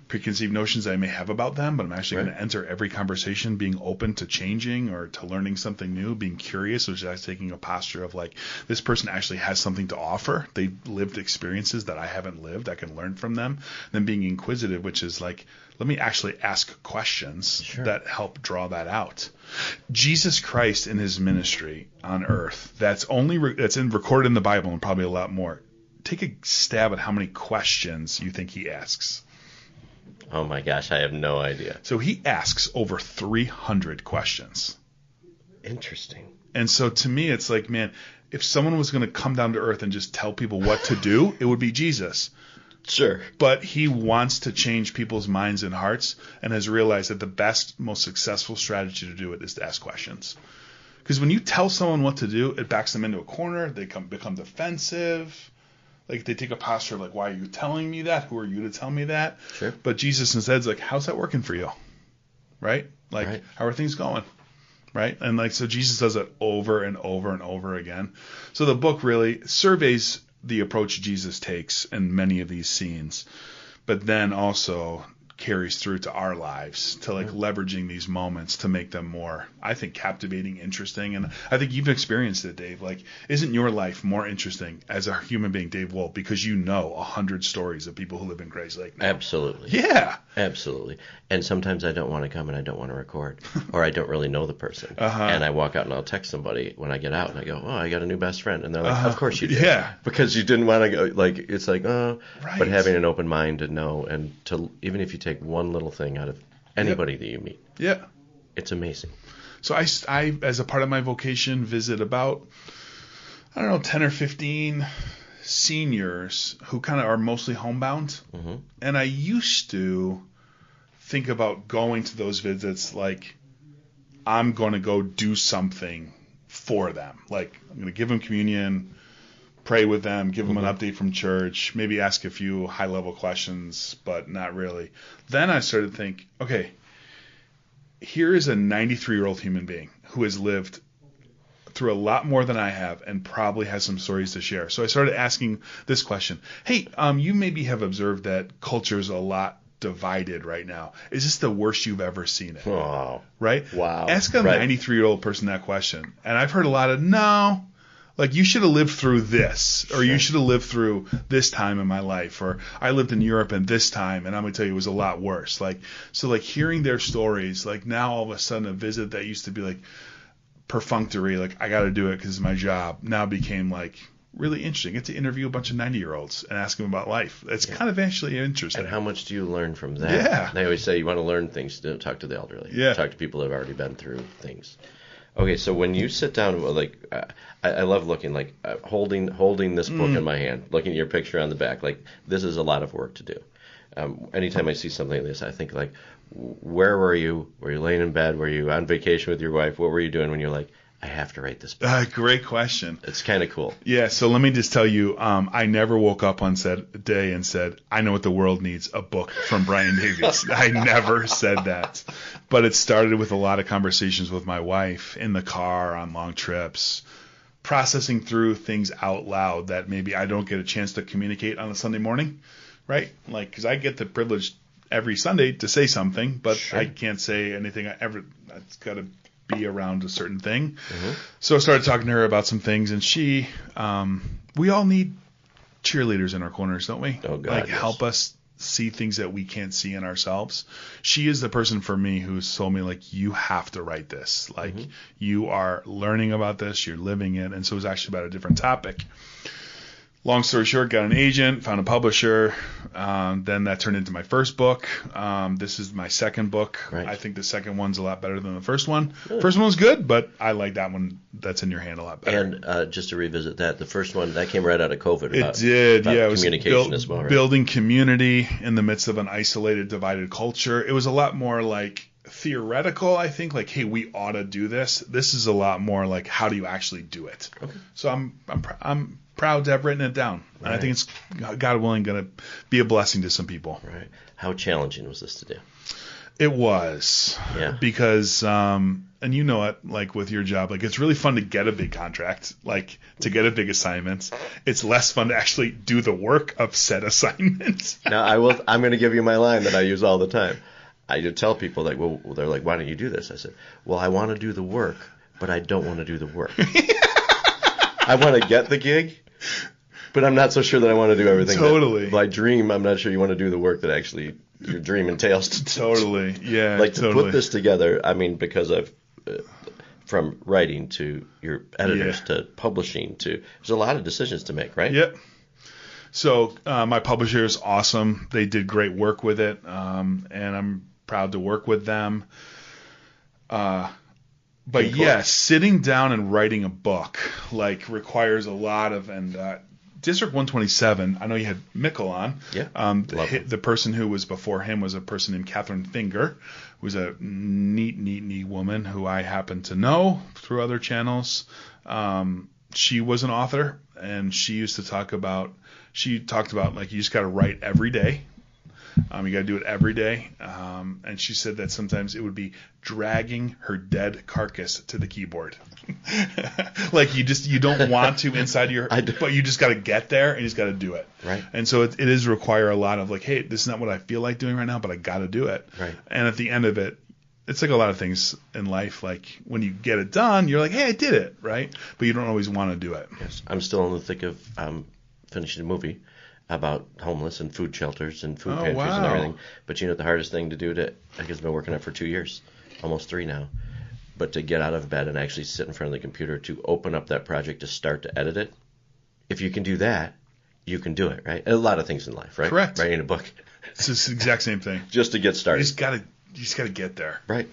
preconceived notions that I may have about them, but I'm actually going to enter every conversation being open to changing or to learning something new, being curious, which is taking a posture of like, this person actually has something to offer. They've lived experiences that I haven't lived. I can learn from them. Then being inquisitive, which is like, let me actually ask questions that help draw that out. Jesus Christ in his ministry on earth, that's recorded in the Bible and probably a lot more. Take a stab at how many questions you think he asks. Oh my gosh, I have no idea. So he asks over 300 questions. Interesting. And so to me, it's like, man, if someone was going to come down to earth and just tell people what to do, it would be Jesus. Sure. But he wants to change people's minds and hearts and has realized that the best, most successful strategy to do it is to ask questions. Because when you tell someone what to do, it backs them into a corner. They become defensive. Like they take a posture of like, why are you telling me that? Who are you to tell me that? Sure. But Jesus instead is like, how's that working for you? Right? Like, right. How are things going? Right? And like, so Jesus does it over and over and over again. So the book really surveys the approach Jesus takes in many of these scenes, but then also carries through to our lives, to like leveraging these moments to make them more, I think, captivating, interesting. And I think you've experienced it, Dave. Like, isn't your life more interesting as a human being, Dave Wolf, because you know 100 stories of people who live in Grayslake now? Absolutely. Yeah. Absolutely. And sometimes I don't want to come and I don't want to record, or I don't really know the person. And I walk out and I'll text somebody when I get out and I go, oh, I got a new best friend. And they're like, of course you did. Yeah. Because you didn't want to go, like, it's like, oh, Right. But having an open mind to know, and to, even if you take one little thing out of anybody that you meet, it's amazing. So I, as a part of my vocation, visit about, 10 or 15 seniors who kind of are mostly homebound. Mm-hmm. And I used to think about going to those visits like I'm going to go do something for them. Like I'm going to give them communion, pray with them, give them an update from church, maybe ask a few high-level questions, but not really. Then I started to think, okay, here is a 93-year-old human being who has lived through a lot more than I have and probably has some stories to share. So I started asking this question. Hey, you maybe have observed that culture is a lot divided right now. Is this the worst you've ever seen it? Oh, right? Wow. Ask a 93-year-old person that question. And I've heard a lot of, no, like you should have lived through this, or you should have lived through this time in my life, or I lived in Europe in this time, and I'm going to tell you it was a lot worse. Like, so like hearing their stories, like now all of a sudden a visit that used to be like perfunctory, like I got to do it because it's my job, now became like really interesting. Get to interview a bunch of 90-year-olds and ask them about life. It's kind of actually interesting. And how much do you learn from that? Yeah. They always say you want to learn things, don't talk to the elderly. Yeah. Talk to people who have already been through things. Okay, so when you sit down, like I love looking, like holding this book in my hand, looking at your picture on the back, like this is a lot of work to do. Anytime I see something like this, I think like, where were you? Were you laying in bed? Were you on vacation with your wife? What were you doing when you're like, I have to write this book? Great question. It's kind of cool. Yeah, so let me just tell you, I never woke up on said day and said, I know what the world needs, a book from Brian Davies. I never said that. But it started with a lot of conversations with my wife in the car, on long trips, processing through things out loud that maybe I don't get a chance to communicate on a Sunday morning, right? Like, because I get the privilege every Sunday to say something, but I can't say anything it's got to be around a certain thing. So I started talking to her about some things, and she, we all need cheerleaders in our corners, don't we? Oh, God, like yes. help us see things that we can't see in ourselves. She is the person for me who's told me, like, you have to write this. Like, you are learning about this, you're living it. And so it was actually about a different topic. Long story short, got an agent, found a publisher. Then that turned into my first book. This is my second book. Right. I think the second one's a lot better than the first one. Really? First one was good, but I like that one that's in your hand a lot better. And just to revisit that, the first one, that came right out of COVID. It did, yeah. It was communication as well, right? Building community in the midst of an isolated, divided culture. It was a lot more like theoretical, I think, like, hey, we ought to do this. This is a lot more like, how do you actually do it? Okay. So I'm proud to have written it down. Right. And I think it's, God willing, going to be a blessing to some people. Right. How challenging was this to do? It was. Yeah. Because, and you know it, like with your job, like it's really fun to get a big contract, like to get a big assignment. It's less fun to actually do the work of said assignment. Now, I'm going to give you my line that I use all the time. I do tell people, like, well, they're like, why don't you do this? I said, well, I want to do the work, but I don't want to do the work. I want to get the gig, but I'm not so sure that I want to do everything. Totally. My dream, I'm not sure you want to do the work that actually your dream entails. Totally. Yeah. Like to put this together, I mean, because I've, from writing to your editors to publishing to, there's a lot of decisions to make, right? Yep. So my publisher is awesome. They did great work with it, and I'm proud to work with them. But yes, sitting down and writing a book like requires a lot of District 127. I know you had Mikkel on. Yeah. The person who was before him was a person named Catherine Finger, who was a neat woman who I happen to know through other channels. She was an author, and she talked about like you just got to write every day. You got to do it every day. And she said that sometimes it would be dragging her dead carcass to the keyboard. Like you don't want to inside your, but you just got to get there and you just got to do it. Right. And so it is require a lot of like, hey, this is not what I feel like doing right now, but I got to do it. Right. And at the end of it, it's like a lot of things in life. Like when you get it done, you're like, hey, I did it. Right. But you don't always want to do it. Yes. I'm still in the thick of finishing a movie about homeless and food shelters and food pantries and everything. But the hardest thing to do I've been working on it for 2 years, almost 3 now. But to get out of bed and actually sit in front of the computer to open up that project to start to edit it, if you can do that, you can do it, right? And a lot of things in life, right? Correct. Writing a book. It's the exact same thing. Just to get started. You just gotta get there. Right.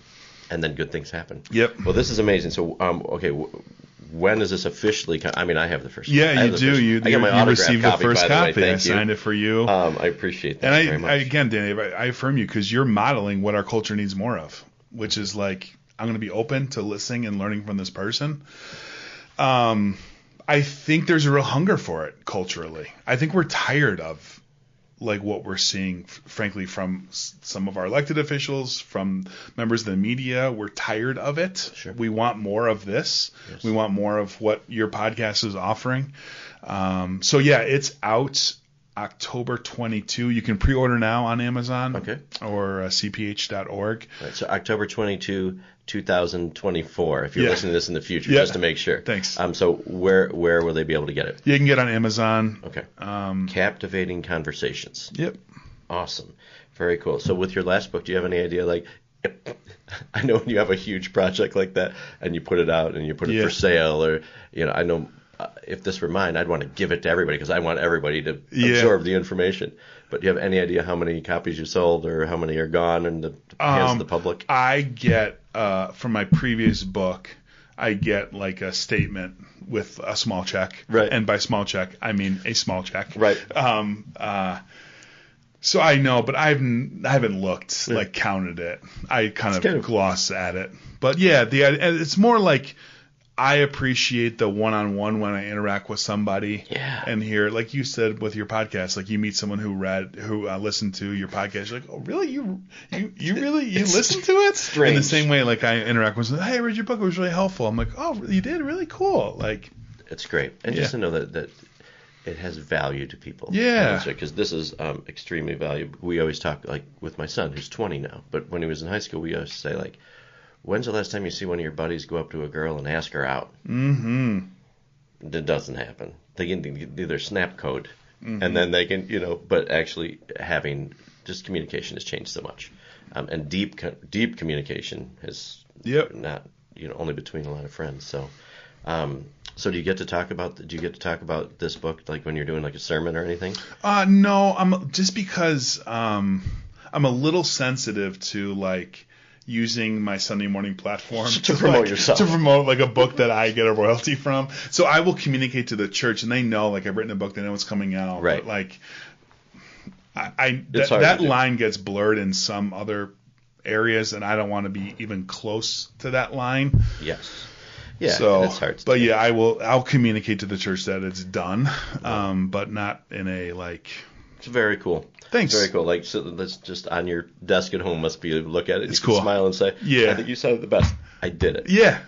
And then good things happen. Yep. Well, this is amazing. So, okay, when is this officially? I have the first. Yeah, you do. I got my autograph received copy, the first copy. copy. I signed it for you. I appreciate that very much. And again, Dave, I affirm you because you're modeling what our culture needs more of, which is like I'm going to be open to listening and learning from this person. I think there's a real hunger for it culturally. I think we're tired of like what we're seeing, frankly, from some of our elected officials, from members of the media. We're tired of it. Sure. We want more of this. Yes. We want more of what your podcast is offering. So yeah, it's out October 22. You can pre-order now on Amazon. Okay. Or cph.org. Right, so October 22, 2024, if you're listening to this in the future, just to make sure. Thanks. So where will they be able to get it? You can get it on Amazon. Okay. Captivating Conversations. Yep. Awesome. Very cool. So with your last book, do you have any idea, like, I know when you have a huge project like that and you put it out and you put it for sale, or, I know if this were mine, I'd want to give it to everybody because I want everybody to absorb the information. But do you have any idea how many copies you sold or how many are gone in the hands of the public? I get, from my previous book, I get like a statement with a small check. Right. And by small check, I mean a small check. Right. So I know, but I haven't looked, like counted it. I kind of gloss at it. But yeah, it's more like I appreciate the one-on-one when I interact with somebody. Yeah. And hear, like you said with your podcast, like you meet someone who listened to your podcast. You're like, oh, really? You listened to it? Strange. In the same way, like I interact with someone, hey, I read your book. It was really helpful. I'm like, oh, you did? Really cool. Like, it's great. And just to know that it has value to people. Yeah. Because this is extremely valuable. We always talk, like, with my son, who's 20 now. But when he was in high school, we always say, like, when's the last time you see one of your buddies go up to a girl and ask her out? Mm-hmm. It doesn't happen. They can do their snap code, and then they can, but actually having just communication has changed so much. And deep communication has not, only between a lot of friends. So, so do you get to talk about this book, like when you're doing like a sermon or anything? No, I'm just because I'm a little sensitive to like using my Sunday morning platform to promote yourself, to promote like a book that I get a royalty from. So I will communicate to the church, and they know like I've written a book, they know it's coming out. Right. But like that line gets blurred in some other areas, and I don't want to be even close to that line. Yes. Yeah. So, it's hard to but yeah, I'll communicate to the church that it's done, but not in a like. It's very cool. Thanks. Very cool. Like, so that's just on your desk at home must be able to look at it. It's you cool. Can smile and say, yeah, I think you sounded the best. I did it. Yeah.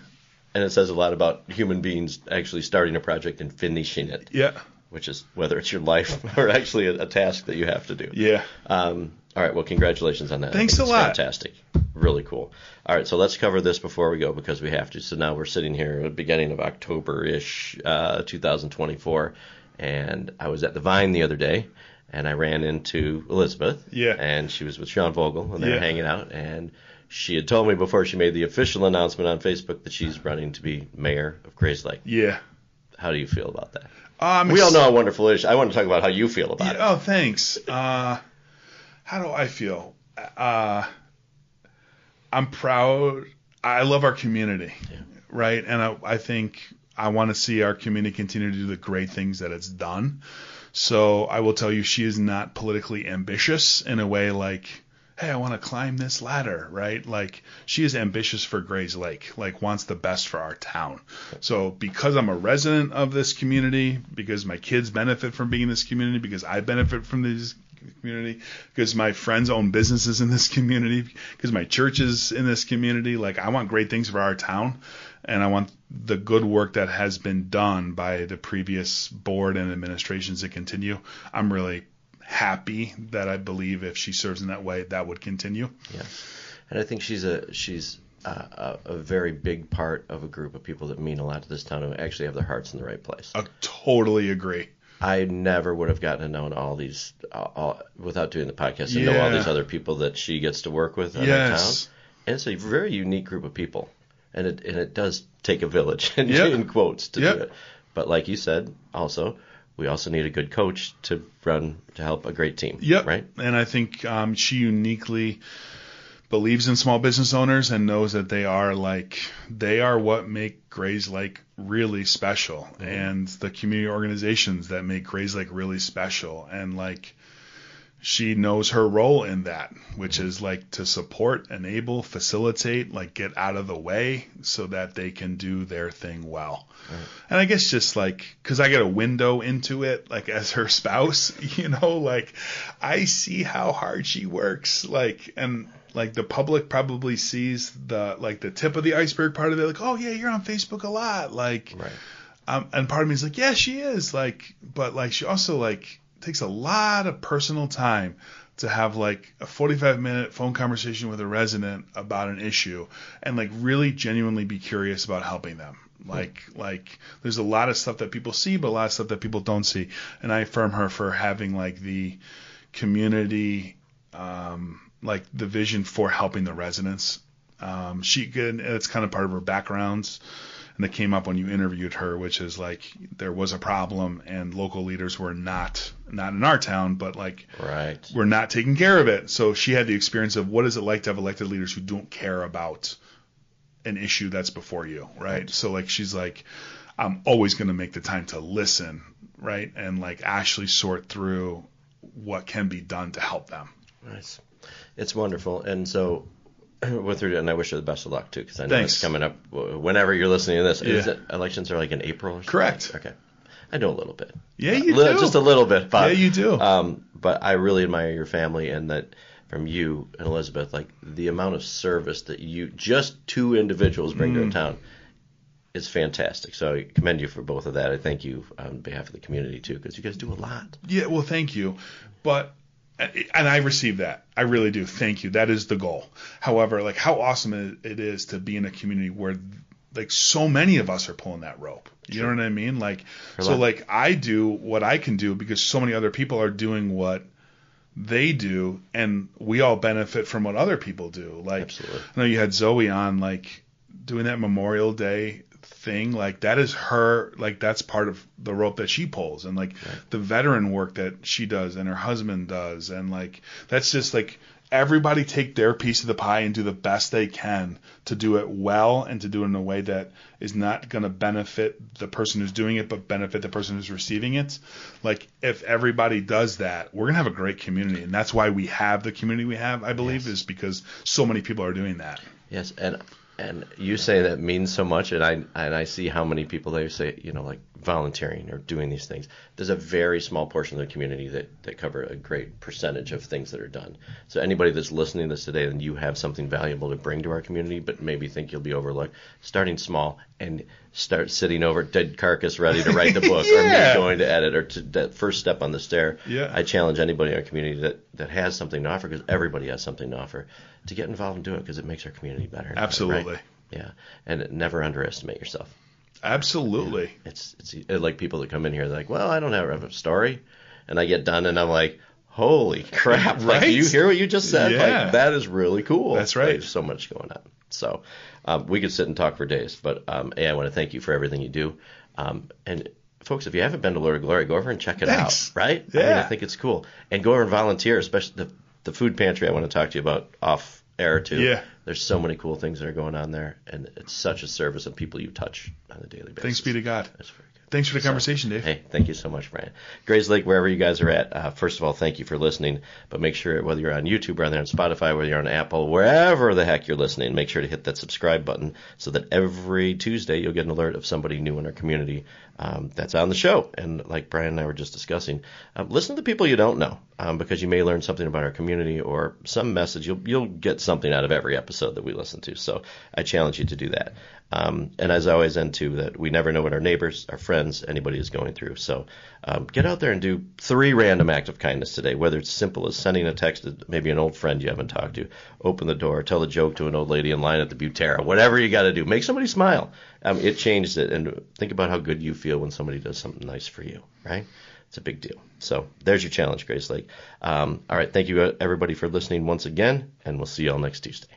And it says a lot about human beings actually starting a project and finishing it. Yeah. Which is whether it's your life or actually a task that you have to do. Yeah. All right. Well, congratulations on that. Thanks a lot. Fantastic. Really cool. All right. So let's cover this before we go because we have to. So now we're sitting here at the beginning of October-ish, 2024. And I was at the Vine the other day. And I ran into Elizabeth, and she was with Sean Vogel, and they were hanging out. And she had told me before she made the official announcement on Facebook that she's running to be mayor of Grayslake. Yeah. How do you feel about that? We all know how wonderful it is. I want to talk about how you feel about it. Oh, thanks. How do I feel? I'm proud. I love our community, right? And I think I want to see our community continue to do the great things that it's done. So I will tell you, she is not politically ambitious in a way like, hey, I want to climb this ladder, right? Like, she is ambitious for Grayslake, like wants the best for our town. So because I'm a resident of this community, because my kids benefit from being in this community, because I benefit from this community, because my friends own businesses in this community, because my church is in this community, like, I want great things for our town, and I want the good work that has been done by the previous board and administrations to continue. I'm really happy that I believe if she serves in that way, that would continue. Yeah, and I think she's a very big part of a group of people that mean a lot to this town and actually have their hearts in the right place. I totally agree. I never would have gotten to know all these without doing the podcast and know all these other people that she gets to work with in our town. And it's a very unique group of people, and it does take a village in quotes to do it. But like you said, also we also need a good coach to help a great team. Yep. Right. And I think she uniquely believes in small business owners and knows that they are what make Grayslake really special, and the community organizations that make Grayslake really special. And like, she knows her role in that, which is like to support, enable, facilitate, like get out of the way so that they can do their thing well. Right. And I guess just like, cause I get a window into it, like as her spouse, like I see how hard she works, and the public probably sees the tip of the iceberg part of it, like, oh yeah, you're on Facebook a lot, like, right. And part of me is like, yeah, she is, like, but like she also like takes a lot of personal time to have like a 45-minute phone conversation with a resident about an issue and like really genuinely be curious about helping them. Like there's a lot of stuff that people see, but a lot of stuff that people don't see. And I affirm her for having like the community, like the vision for helping the residents. It's kind of part of her backgrounds. And it came up when you interviewed her, which is like there was a problem and local leaders were not in our town, but like we're not taking care of it. So she had the experience of what is it like to have elected leaders who don't care about an issue that's before you, right? So like she's like, I'm always going to make the time to listen, right? And like actually sort through what can be done to help them. Nice. It's wonderful. And so with her, and I wish her the best of luck too, because I know it's coming up whenever you're listening to this. Elections are like in April or something? Correct. Okay. I know a little bit. Yeah, you do. Just a little bit. But, yeah, you do. But I really admire your family, and that from you and Elizabeth, like the amount of service that just two individuals bring to a town is fantastic. So I commend you for both of that. I thank you on behalf of the community too, because you guys do a lot. Yeah, well, thank you. And I receive that. I really do. Thank you. That is the goal. However, like how awesome it is to be in a community where like so many of us are pulling that rope. You know what I mean? Like, so like I do what I can do because so many other people are doing what they do, and we all benefit from what other people do. Like, absolutely. I know you had Zoe on, like doing that Memorial Day thing, like that is her, like that's part of the rope that she pulls, and like the veteran work that she does and her husband does, and like that's just like everybody take their piece of the pie and do the best they can to do it well and to do it in a way that is not going to benefit the person who's doing it but benefit the person who's receiving it. Like if everybody does that, we're going to have a great community, and that's why we have the community we have, I believe, is because so many people are doing that. Yes, and you say that means so much, and I see how many people they say, like volunteering or doing these things. There's a very small portion of the community that cover a great percentage of things that are done. So anybody that's listening to this today and you have something valuable to bring to our community but maybe think you'll be overlooked, starting small and start sitting over dead carcass ready to write the book or maybe going to edit or to that first step on the stair. Yeah. I challenge anybody in our community that has something to offer, because everybody has something to offer, to get involved and do it, because it makes our community better. Absolutely. Right? Yeah. And never underestimate yourself. Absolutely. Yeah. It's like people that come in here, they're like, well, I don't have a story. And I get done and I'm like, holy crap. Right? Like, you hear what you just said? Yeah. Like, that is really cool. That's right. There's so much going on. So we could sit and talk for days. But, A, I want to thank you for everything you do. And folks, if you haven't been to Lord of Glory, go over and check it Thanks. out, right? Yeah. I mean, I think it's cool. And go over and volunteer, especially the food pantry I want to talk to you about off air too. Yeah. There's so many cool things that are going on there, and it's such a service of people you touch on a daily basis. Thanks be to God. That's very good. Thanks for the conversation, Dave. Hey, thank you so much, Brian. Grayslake, wherever you guys are at, first of all, thank you for listening. But make sure, whether you're on YouTube or on there on Spotify, whether you're on Apple, wherever the heck you're listening, make sure to hit that subscribe button so that every Tuesday you'll get an alert of somebody new in our community that's on the show. And like Brian and I were just discussing, listen to the people you don't know because you may learn something about our community or some message. You'll get something out of every episode that we listen to. So I challenge you to do that. And as I always end too, that we never know what our neighbors, our friends, anybody is going through. So get out there and do 3 random acts of kindness today, whether it's simple as sending a text to maybe an old friend you haven't talked to, open the door, tell a joke to an old lady in line at the Butera, whatever you got to do. Make somebody smile. It changes it. And think about how good you feel when somebody does something nice for you, right? It's a big deal. So there's your challenge, Grayslake. All right. Thank you, everybody, for listening once again, and we'll see you all next Tuesday.